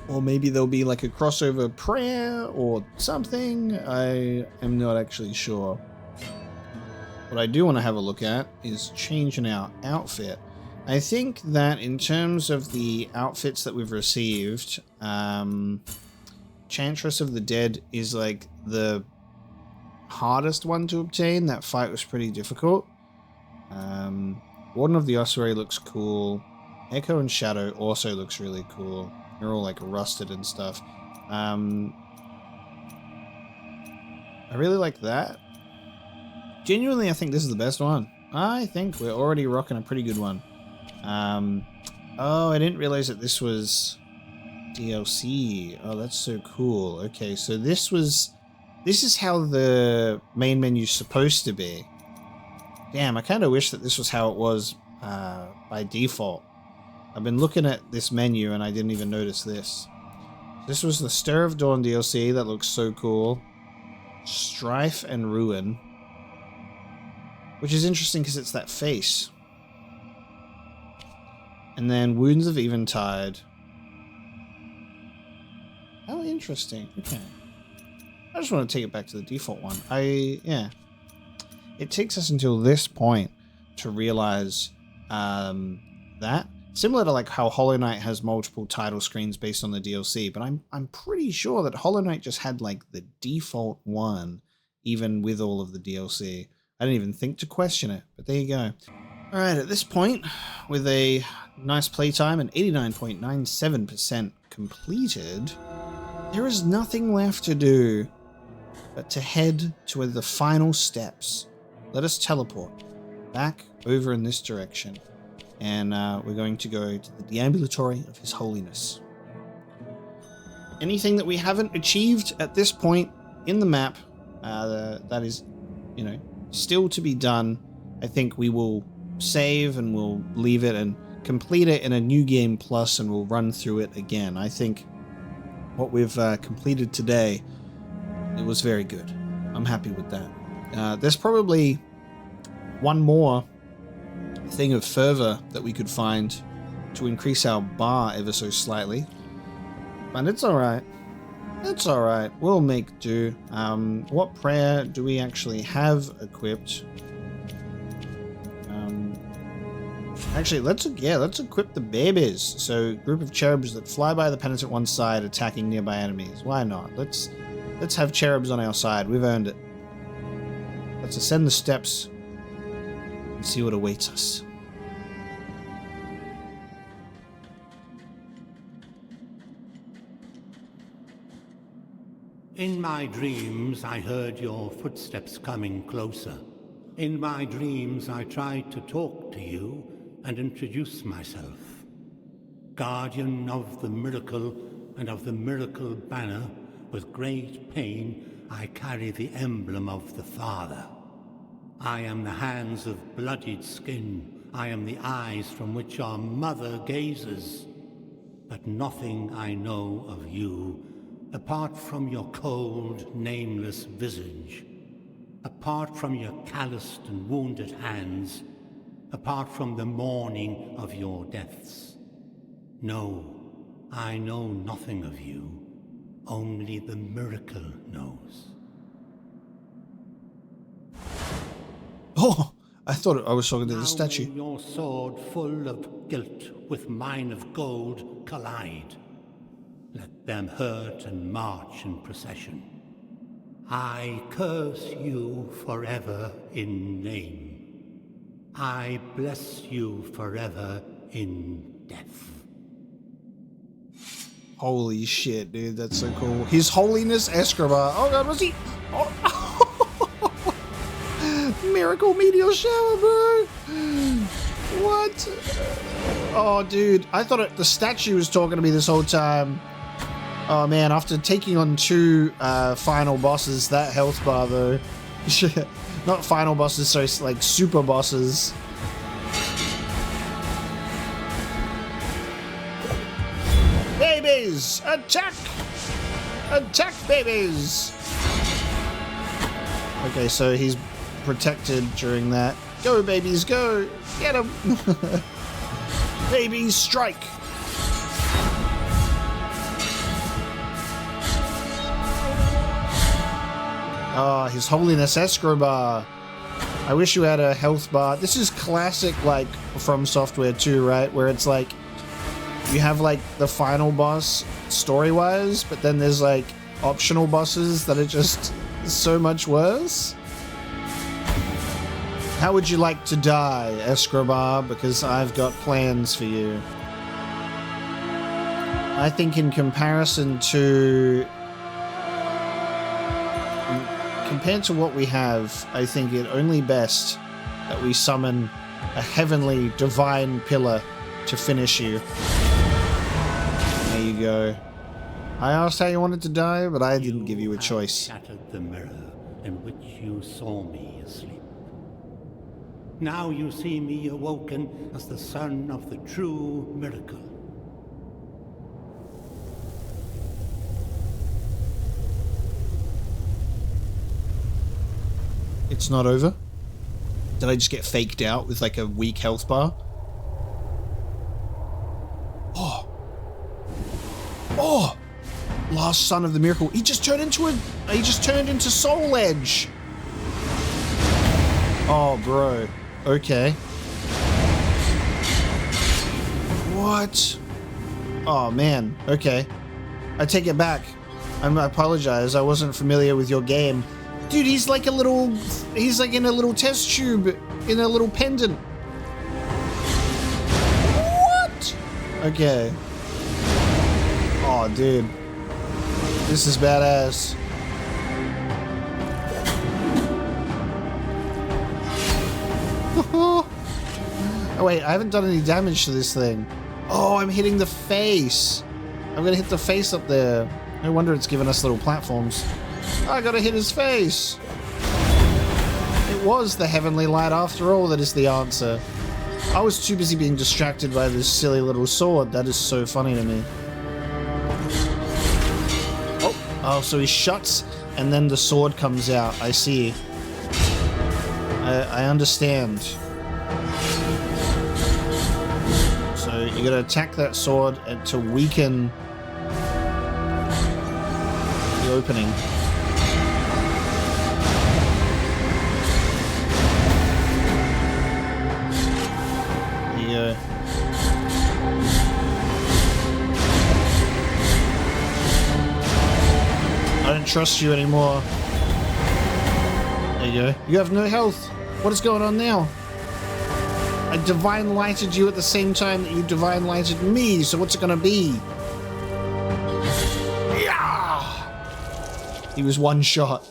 Or maybe there'll be like a crossover prayer or something. I am not actually sure. What I do want to have a look at is changing our outfit. I think that in terms of the outfits that we've received, Chantress of the Dead is like the hardest one to obtain. That fight was pretty difficult. Warden of the Ossuary looks cool. Echo and Shadow also looks really cool. They're all like rusted and stuff. I really like that. Genuinely, I think this is the best one. I think we're already rocking a pretty good one. Oh, I didn't realize that this was DLC. Oh, that's so cool. Okay, so this is how the main menu's supposed to be. Damn, I kind of wish that this was how it was by default. I've been looking at this menu and I didn't even notice this. This was the Stir of Dawn DLC. That looks so cool. Strife and Ruin. Which is interesting because it's that face. And then Wounds of Eventide. How interesting. Okay. I just want to take it back to the default one. Yeah. It takes us until this point to realize that. Similar to like how Hollow Knight has multiple title screens based on the DLC, but I'm pretty sure that Hollow Knight just had like the default one, even with all of the DLC. I didn't even think to question it, but there you go. All right, at this point, with a nice playtime and 89.97% completed, there is nothing left to do but to head to the final steps. Let us teleport back over in this direction, and we're going to go to the deambulatory of His Holiness. Anything that we haven't achieved at this point in the map, That is, you know, still to be done. I think we will save and we'll leave it and complete it in a new game plus, and we'll run through it again. I think what we've completed today, it was very good. I'm happy with that. There's probably one more thing of fervor that we could find to increase our bar ever so slightly, but it's all right. It's all right. We'll make do. What prayer do we actually have equipped? Actually, let's equip the babies. So, group of cherubs that fly by the penitent one side, attacking nearby enemies. Why not? Let's have cherubs on our side. We've earned it. Let's ascend the steps and see what awaits us. In my dreams, I heard your footsteps coming closer. In my dreams, I tried to talk to you and introduce myself. Guardian of the miracle and of the miracle banner, with great pain, I carry the emblem of the Father. I am the hands of bloodied skin. I am the eyes from which our mother gazes. But nothing I know of you, apart from your cold, nameless visage, apart from your calloused and wounded hands, apart from the mourning of your deaths. No, I know nothing of you. Only the miracle knows. Oh, I thought I was talking to the Now statue. may your sword full of guilt with mine of gold collide. Let them hurt and march in procession. I curse you forever in name. I bless you forever in death. Holy shit, dude, that's so cool. His Holiness Escribar. Oh god, was he? Oh. Miracle meteor shower, bro. What? Oh, dude, I thought the statue was talking to me this whole time. Oh man, after taking on 2 final bosses, that health bar though. Not final bosses, so it's like super bosses. Babies! Attack! Attack, babies! Okay, so he's protected during that. Go, babies, go! Get him! Babies, strike! Oh, His Holiness Escribar. I wish you had a health bar. This is classic, like, From Software 2, right? Where it's like, you have, like, the final boss story-wise, but then there's, like, optional bosses that are just so much worse. How would you like to die, Escribar? Because I've got plans for you. I think in comparison to... Compared to what we have, I think it only best that we summon a heavenly divine pillar to finish you. There you go. I asked how you wanted to die, but I didn't give you a choice. You have shattered the mirror in which you saw me asleep. Now you see me awoken as the son of the true miracle. It's not over? Did I just get faked out with like a weak health bar? Oh! Oh! Last son of the miracle. He just turned into Soul Edge! Oh, bro. Okay. What? Oh, man. Okay. I take it back. I apologize. I wasn't familiar with your game. Dude, he's like in a little test tube, in a little pendant. What? Okay. Oh, dude. This is badass. Oh, wait, I haven't done any damage to this thing. Oh, I'm hitting the face. I'm gonna hit the face up there. No wonder it's giving us little platforms. I gotta hit his face. It was the heavenly light after all that is the answer. I was too busy being distracted by this silly little sword. That is so funny to me. Oh, so he shuts and then the sword comes out. I see. I understand. So you gotta attack that sword to weaken the opening. There you go. I don't trust you anymore. There you go. You have no health. What is going on now? I divine lighted you at the same time that you divine lighted me, so what's it gonna be? Yeah! He was one shot.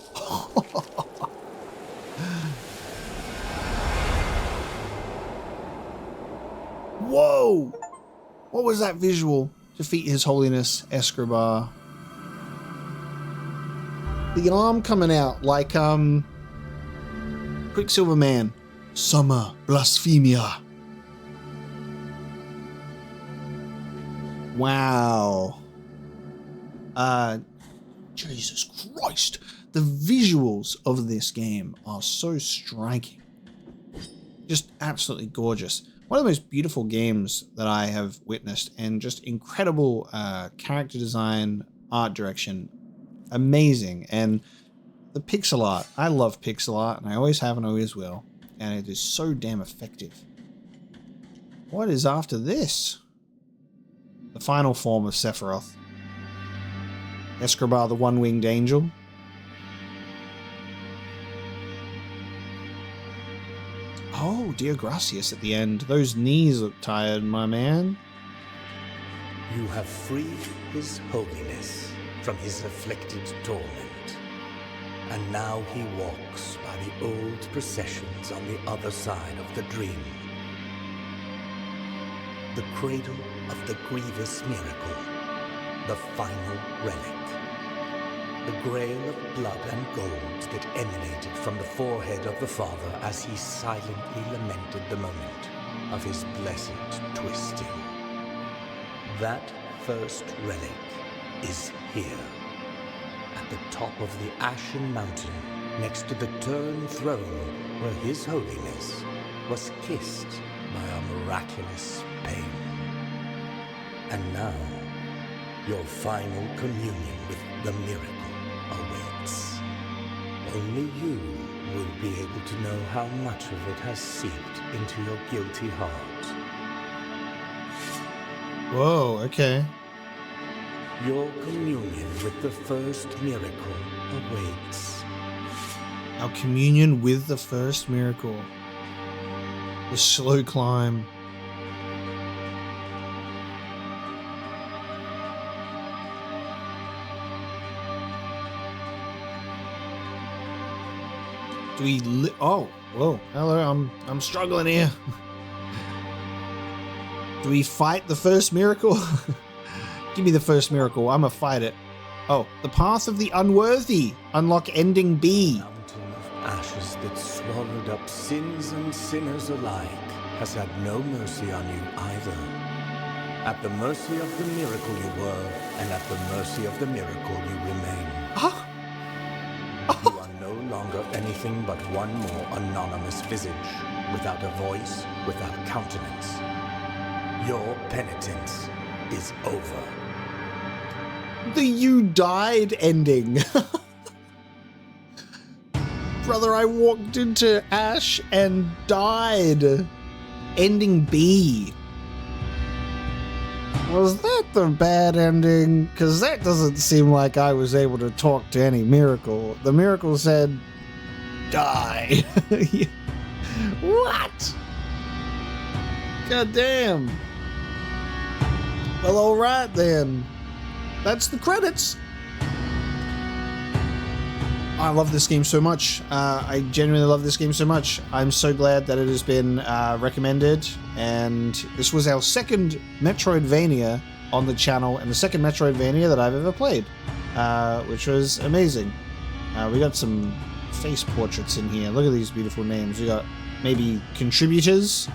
Whoa! What was that visual? Defeat His Holiness Escribar. The arm coming out like Quicksilver Man. Summer Blasphemia. Wow. Jesus Christ. The visuals of this game are so striking. Just absolutely gorgeous. One of the most beautiful games that I have witnessed, and just incredible character design, art direction. Amazing. And the pixel art. I love pixel art, and I always have and always will. And it is so damn effective. What is after this? The final form of Sephiroth. Escribar, the one-winged angel. Oh, dear Gracias at the end. Those knees look tired, my man. You have freed His Holiness from his afflicted torment. And now he walks by the old processions on the other side of the dream. The cradle of the grievous miracle, the final relic. The grail of blood and gold that emanated from the forehead of the Father as he silently lamented the moment of his blessed twisting. That first relic is here. At the top of the Ashen Mountain, next to the turned throne where His Holiness was kissed by a miraculous pain. And now, your final communion with the miracle awaits. Only you will be able to know how much of it has seeped into your guilty heart. Whoa, okay. Your communion with the first miracle awaits. Our communion with the first miracle. The slow climb. Do we oh, whoa, hello, I'm struggling here. Do we fight the first miracle? Give me the first miracle. I'ma fight it. Oh, the path of the unworthy. Unlock ending B. Mountain of ashes that swallowed up sins and sinners alike has had no mercy on you either. At the mercy of the miracle you were, and at the mercy of the miracle you remain. You are no longer anything but one more anonymous visage, without a voice, without countenance. Your penitence is over. The you died ending. Brother, I walked into ash and died. Ending B. Was that the bad ending? Because that doesn't seem like I was able to talk to any miracle. The miracle said, die. What? God damn. Well, alright then. That's the credits. I love this game so much. I genuinely love this game so much. I'm so glad that it has been recommended. And this was our second Metroidvania on the channel, and the second Metroidvania that I've ever played, which was amazing. We got some face portraits in here. Look at these beautiful names. We got maybe contributors,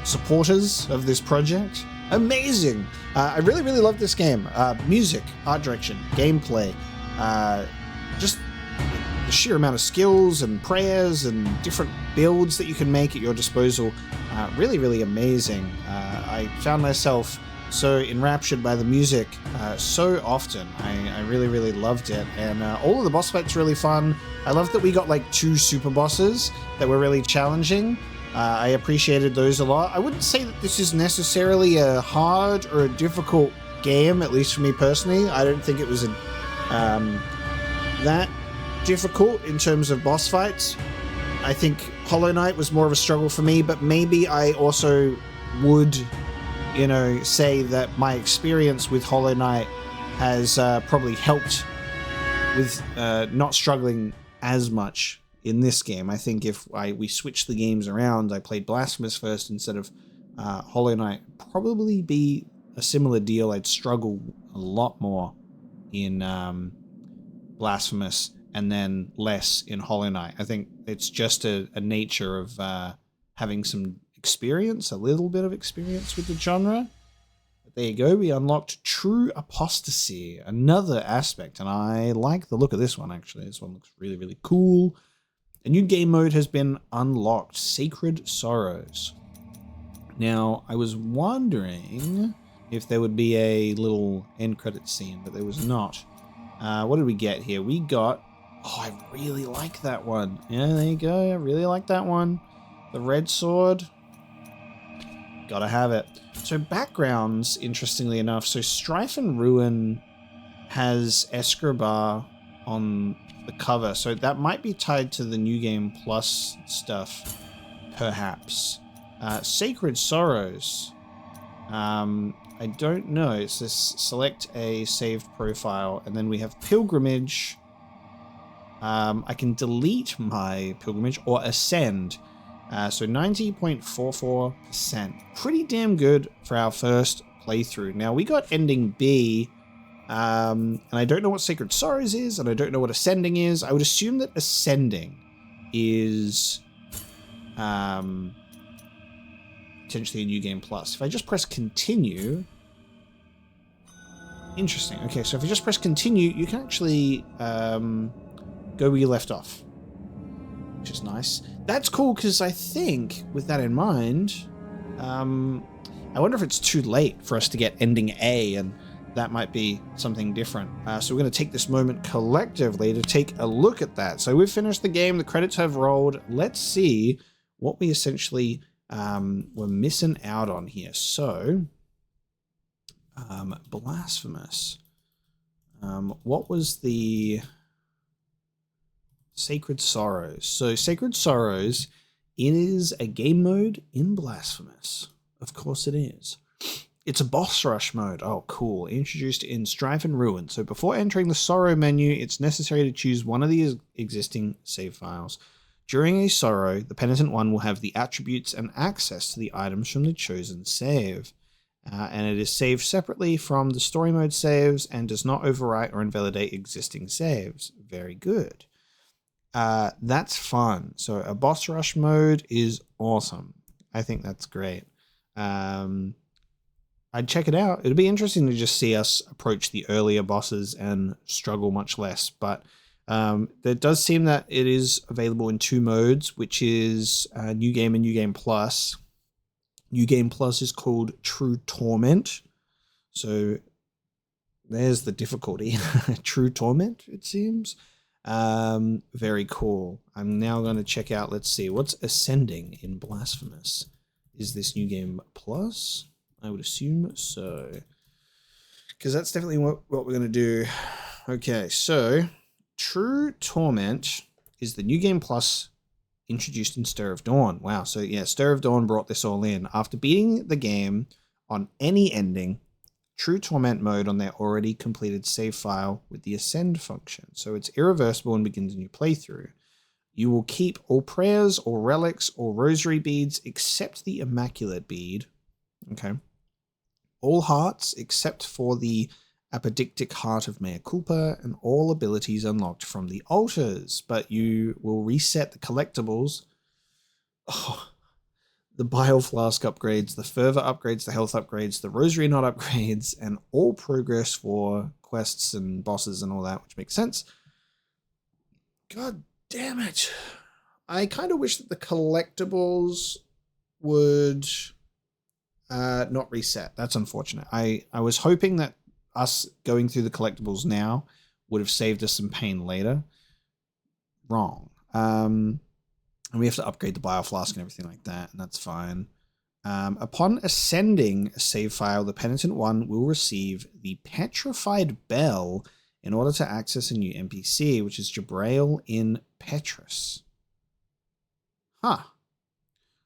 supporters of this project. Amazing. I really, really love this game. Music, art direction, gameplay, just the sheer amount of skills and prayers and different builds that you can make at your disposal. Really, really amazing. I found myself so enraptured by the music so often. I really, really loved it. And all of the boss fights really fun. I love that we got like 2 super bosses that were really challenging. I appreciated those a lot. I wouldn't say that this is necessarily a hard or a difficult game, at least for me personally. I don't think it was that difficult in terms of boss fights. I think Hollow Knight was more of a struggle for me, but maybe I also would, you know, say that my experience with Hollow Knight has probably helped with not struggling as much in this game. I think if we switched the games around, I played Blasphemous first instead of Hollow Knight, probably be a similar deal. I'd struggle a lot more in Blasphemous and then less in Hollow Knight. I think it's just a nature of having some experience, a little bit of experience with the genre. But there you go, we unlocked True Apostasy, another aspect, and I like the look of this one actually. This one looks really, really cool. A new game mode has been unlocked, Sacred Sorrows. Now, I was wondering if there would be a little end credit scene, but there was not. What did we get here? We got... Oh, I really like that one. Yeah, there you go. I really like that one. The red sword. Gotta have it. So backgrounds, interestingly enough. So Strife and Ruin has Escribar on the cover. So that might be tied to the New Game Plus stuff, perhaps. Sacred Sorrows. I don't know. It says select a saved profile, and then we have Pilgrimage. I can delete my Pilgrimage or Ascend. So 90.44%. Pretty damn good for our first playthrough. Now, we got ending B, and I don't know what Sacred Sorrows is, and I don't know what Ascending is. I would assume that Ascending is potentially a New Game Plus. If I just press continue... Interesting. Okay, so if you just press continue, you can actually go where you left off, which is nice. That's cool, because I think, with that in mind, I wonder if it's too late for us to get ending A, and that might be something different. So we're going to take this moment collectively to take a look at that. So we've finished the game. The credits have rolled. Let's see what we essentially were missing out on here. So, Blasphemous. What was the... Sacred Sorrows. So Sacred Sorrows is a game mode in Blasphemous. Of course it is. It's a boss rush mode. Oh, cool. Introduced in Strife and Ruin. So before entering the Sorrow menu, it's necessary to choose one of the existing save files. During a Sorrow, the Penitent One will have the attributes and access to the items from the chosen save. And it is saved separately from the story mode saves and does not overwrite or invalidate existing saves. Very good. That's fun. So a boss rush mode is awesome. I think that's great. I'd check it out. It'd be interesting to just see us approach the earlier bosses and struggle much less. But there does seem that it is available in 2 modes, which is New Game and New Game Plus. New Game Plus is called True Torment. So there's the difficulty. True Torment, it seems. Very cool. I'm now going to check out, let's see, what's Ascending in Blasphemous? Is this New Game Plus? I would assume so. Because that's definitely what we're going to do. Okay, so True Torment is the New Game Plus introduced in Stir of Dawn. Wow, so yeah, Stir of Dawn brought this all in. After beating the game on any ending, True Torment mode on their already completed save file with the Ascend function. So it's irreversible and begins a new playthrough. You will keep all prayers or relics or rosary beads except the Immaculate bead. Okay. All hearts except for the apodictic heart of mea culpa, and all abilities unlocked from the altars. But you will reset the collectibles. Oh, the bile flask upgrades, the fervor upgrades, the health upgrades, the rosary knot upgrades, and all progress for quests and bosses and all that, which makes sense. God damn it. I kind of wish that the collectibles would not reset. That's unfortunate. I was hoping that us going through the collectibles now would have saved us some pain later. Wrong. And we have to upgrade the bile flask and everything like that, and that's fine. Upon ascending a save file, the Penitent One will receive the Petrified Bell in order to access a new NPC, which is Jabrail in Petrus. Huh.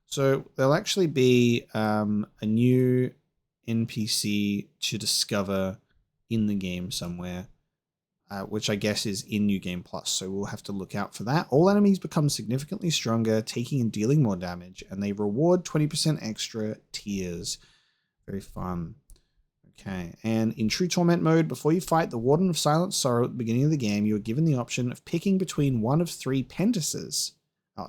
So there'll actually be a new NPC to discover in the game somewhere, which I guess is in New Game Plus. So we'll have to look out for that. All enemies become significantly stronger, taking and dealing more damage, and they reward 20% extra tears. Very fun. Okay, and in True Torment mode, before you fight the Warden of Silent Sorrow at the beginning of the game, you are given the option of picking between one of three penitences. I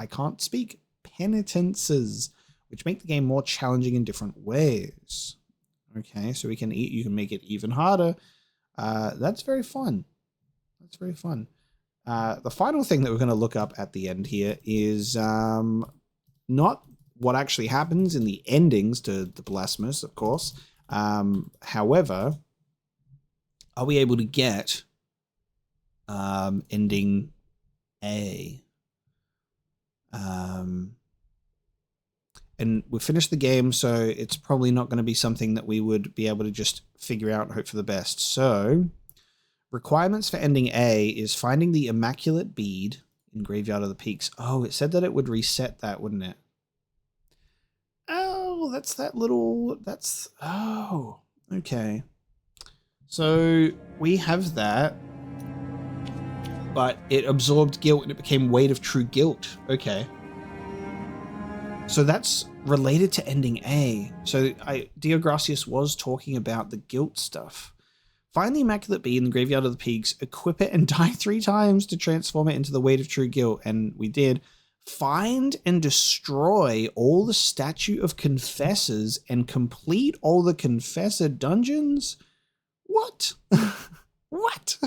can't speak. Penitences, which make the game more challenging in different ways. Okay, so you can make it even harder. That's very fun. That's very fun. The final thing that we're going to look up at the end here is not what actually happens in the endings to the Blasphemous, of course. However, are we able to get ending A? And we finished the game, so it's probably not going to be something that we would be able to just figure out and hope for the best. So, requirements for ending A is finding the Immaculate Bead in Graveyard of the Peaks. Oh, it said that it would reset that, wouldn't it? Oh, that's that little... Oh, okay. So, we have that, but it absorbed guilt and it became Weight of True Guilt. Okay. So that's related to ending A. So Deogracius was talking about the guilt stuff. Find the Immaculate Bead in the Graveyard of the Peaks, equip it, and die 3 times to transform it into the Weight of True Guilt. And we did. Find and destroy all the Statue of Confessors and complete all the Confessor dungeons? What? What?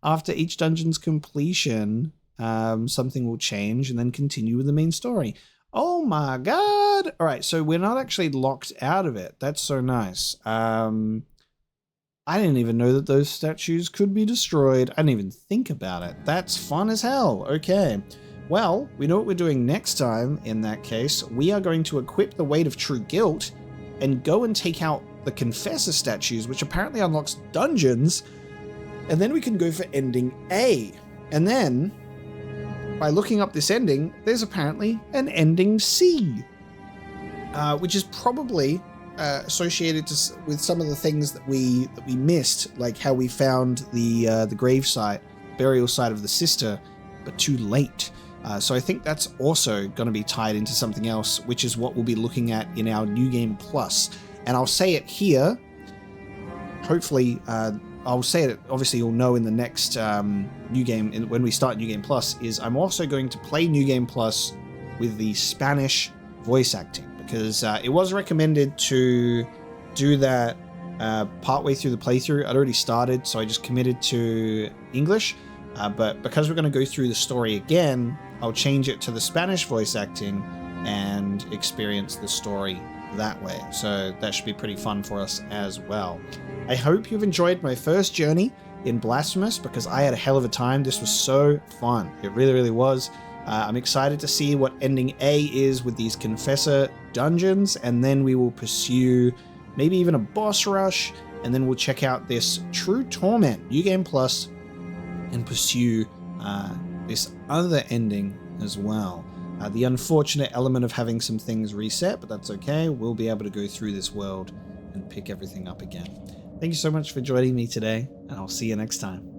After each dungeon's completion, something will change and then continue with the main story. Oh my god! All right, so we're not actually locked out of it. That's so nice. I didn't even know that those statues could be destroyed. I didn't even think about it. That's fun as hell. Okay. Well, we know what we're doing next time in that case. We are going to equip the Weight of True Guilt and go and take out the Confessor statues, which apparently unlocks dungeons. And then we can go for ending A. And then, by looking up this ending, there's apparently an ending C, which is probably associated with some of the things that we missed, like how we found the grave site, burial site of the sister, but too late. So I think that's also going to be tied into something else, which is what we'll be looking at in our New Game Plus. And I'll say it here. Hopefully, I'll say it, obviously you'll know in the next New Game, when we start New Game Plus, is I'm also going to play New Game Plus with the Spanish voice acting, because it was recommended to do that partway through the playthrough. I'd already started, so I just committed to English, but because we're going to go through the story again, I'll change it to the Spanish voice acting and experience the story that way. So that should be pretty fun for us as well. I hope you've enjoyed my first journey in Blasphemous, because I had a hell of a time. This was so fun. It really, really was. I'm excited to see what ending A is with these Confessor dungeons, and then we will pursue maybe even a boss rush, and then we'll check out this True Torment New Game Plus and pursue this other ending as well. The unfortunate element of having some things reset, but that's okay. We'll be able to go through this world and pick everything up again. Thank you so much for joining me today, and I'll see you next time.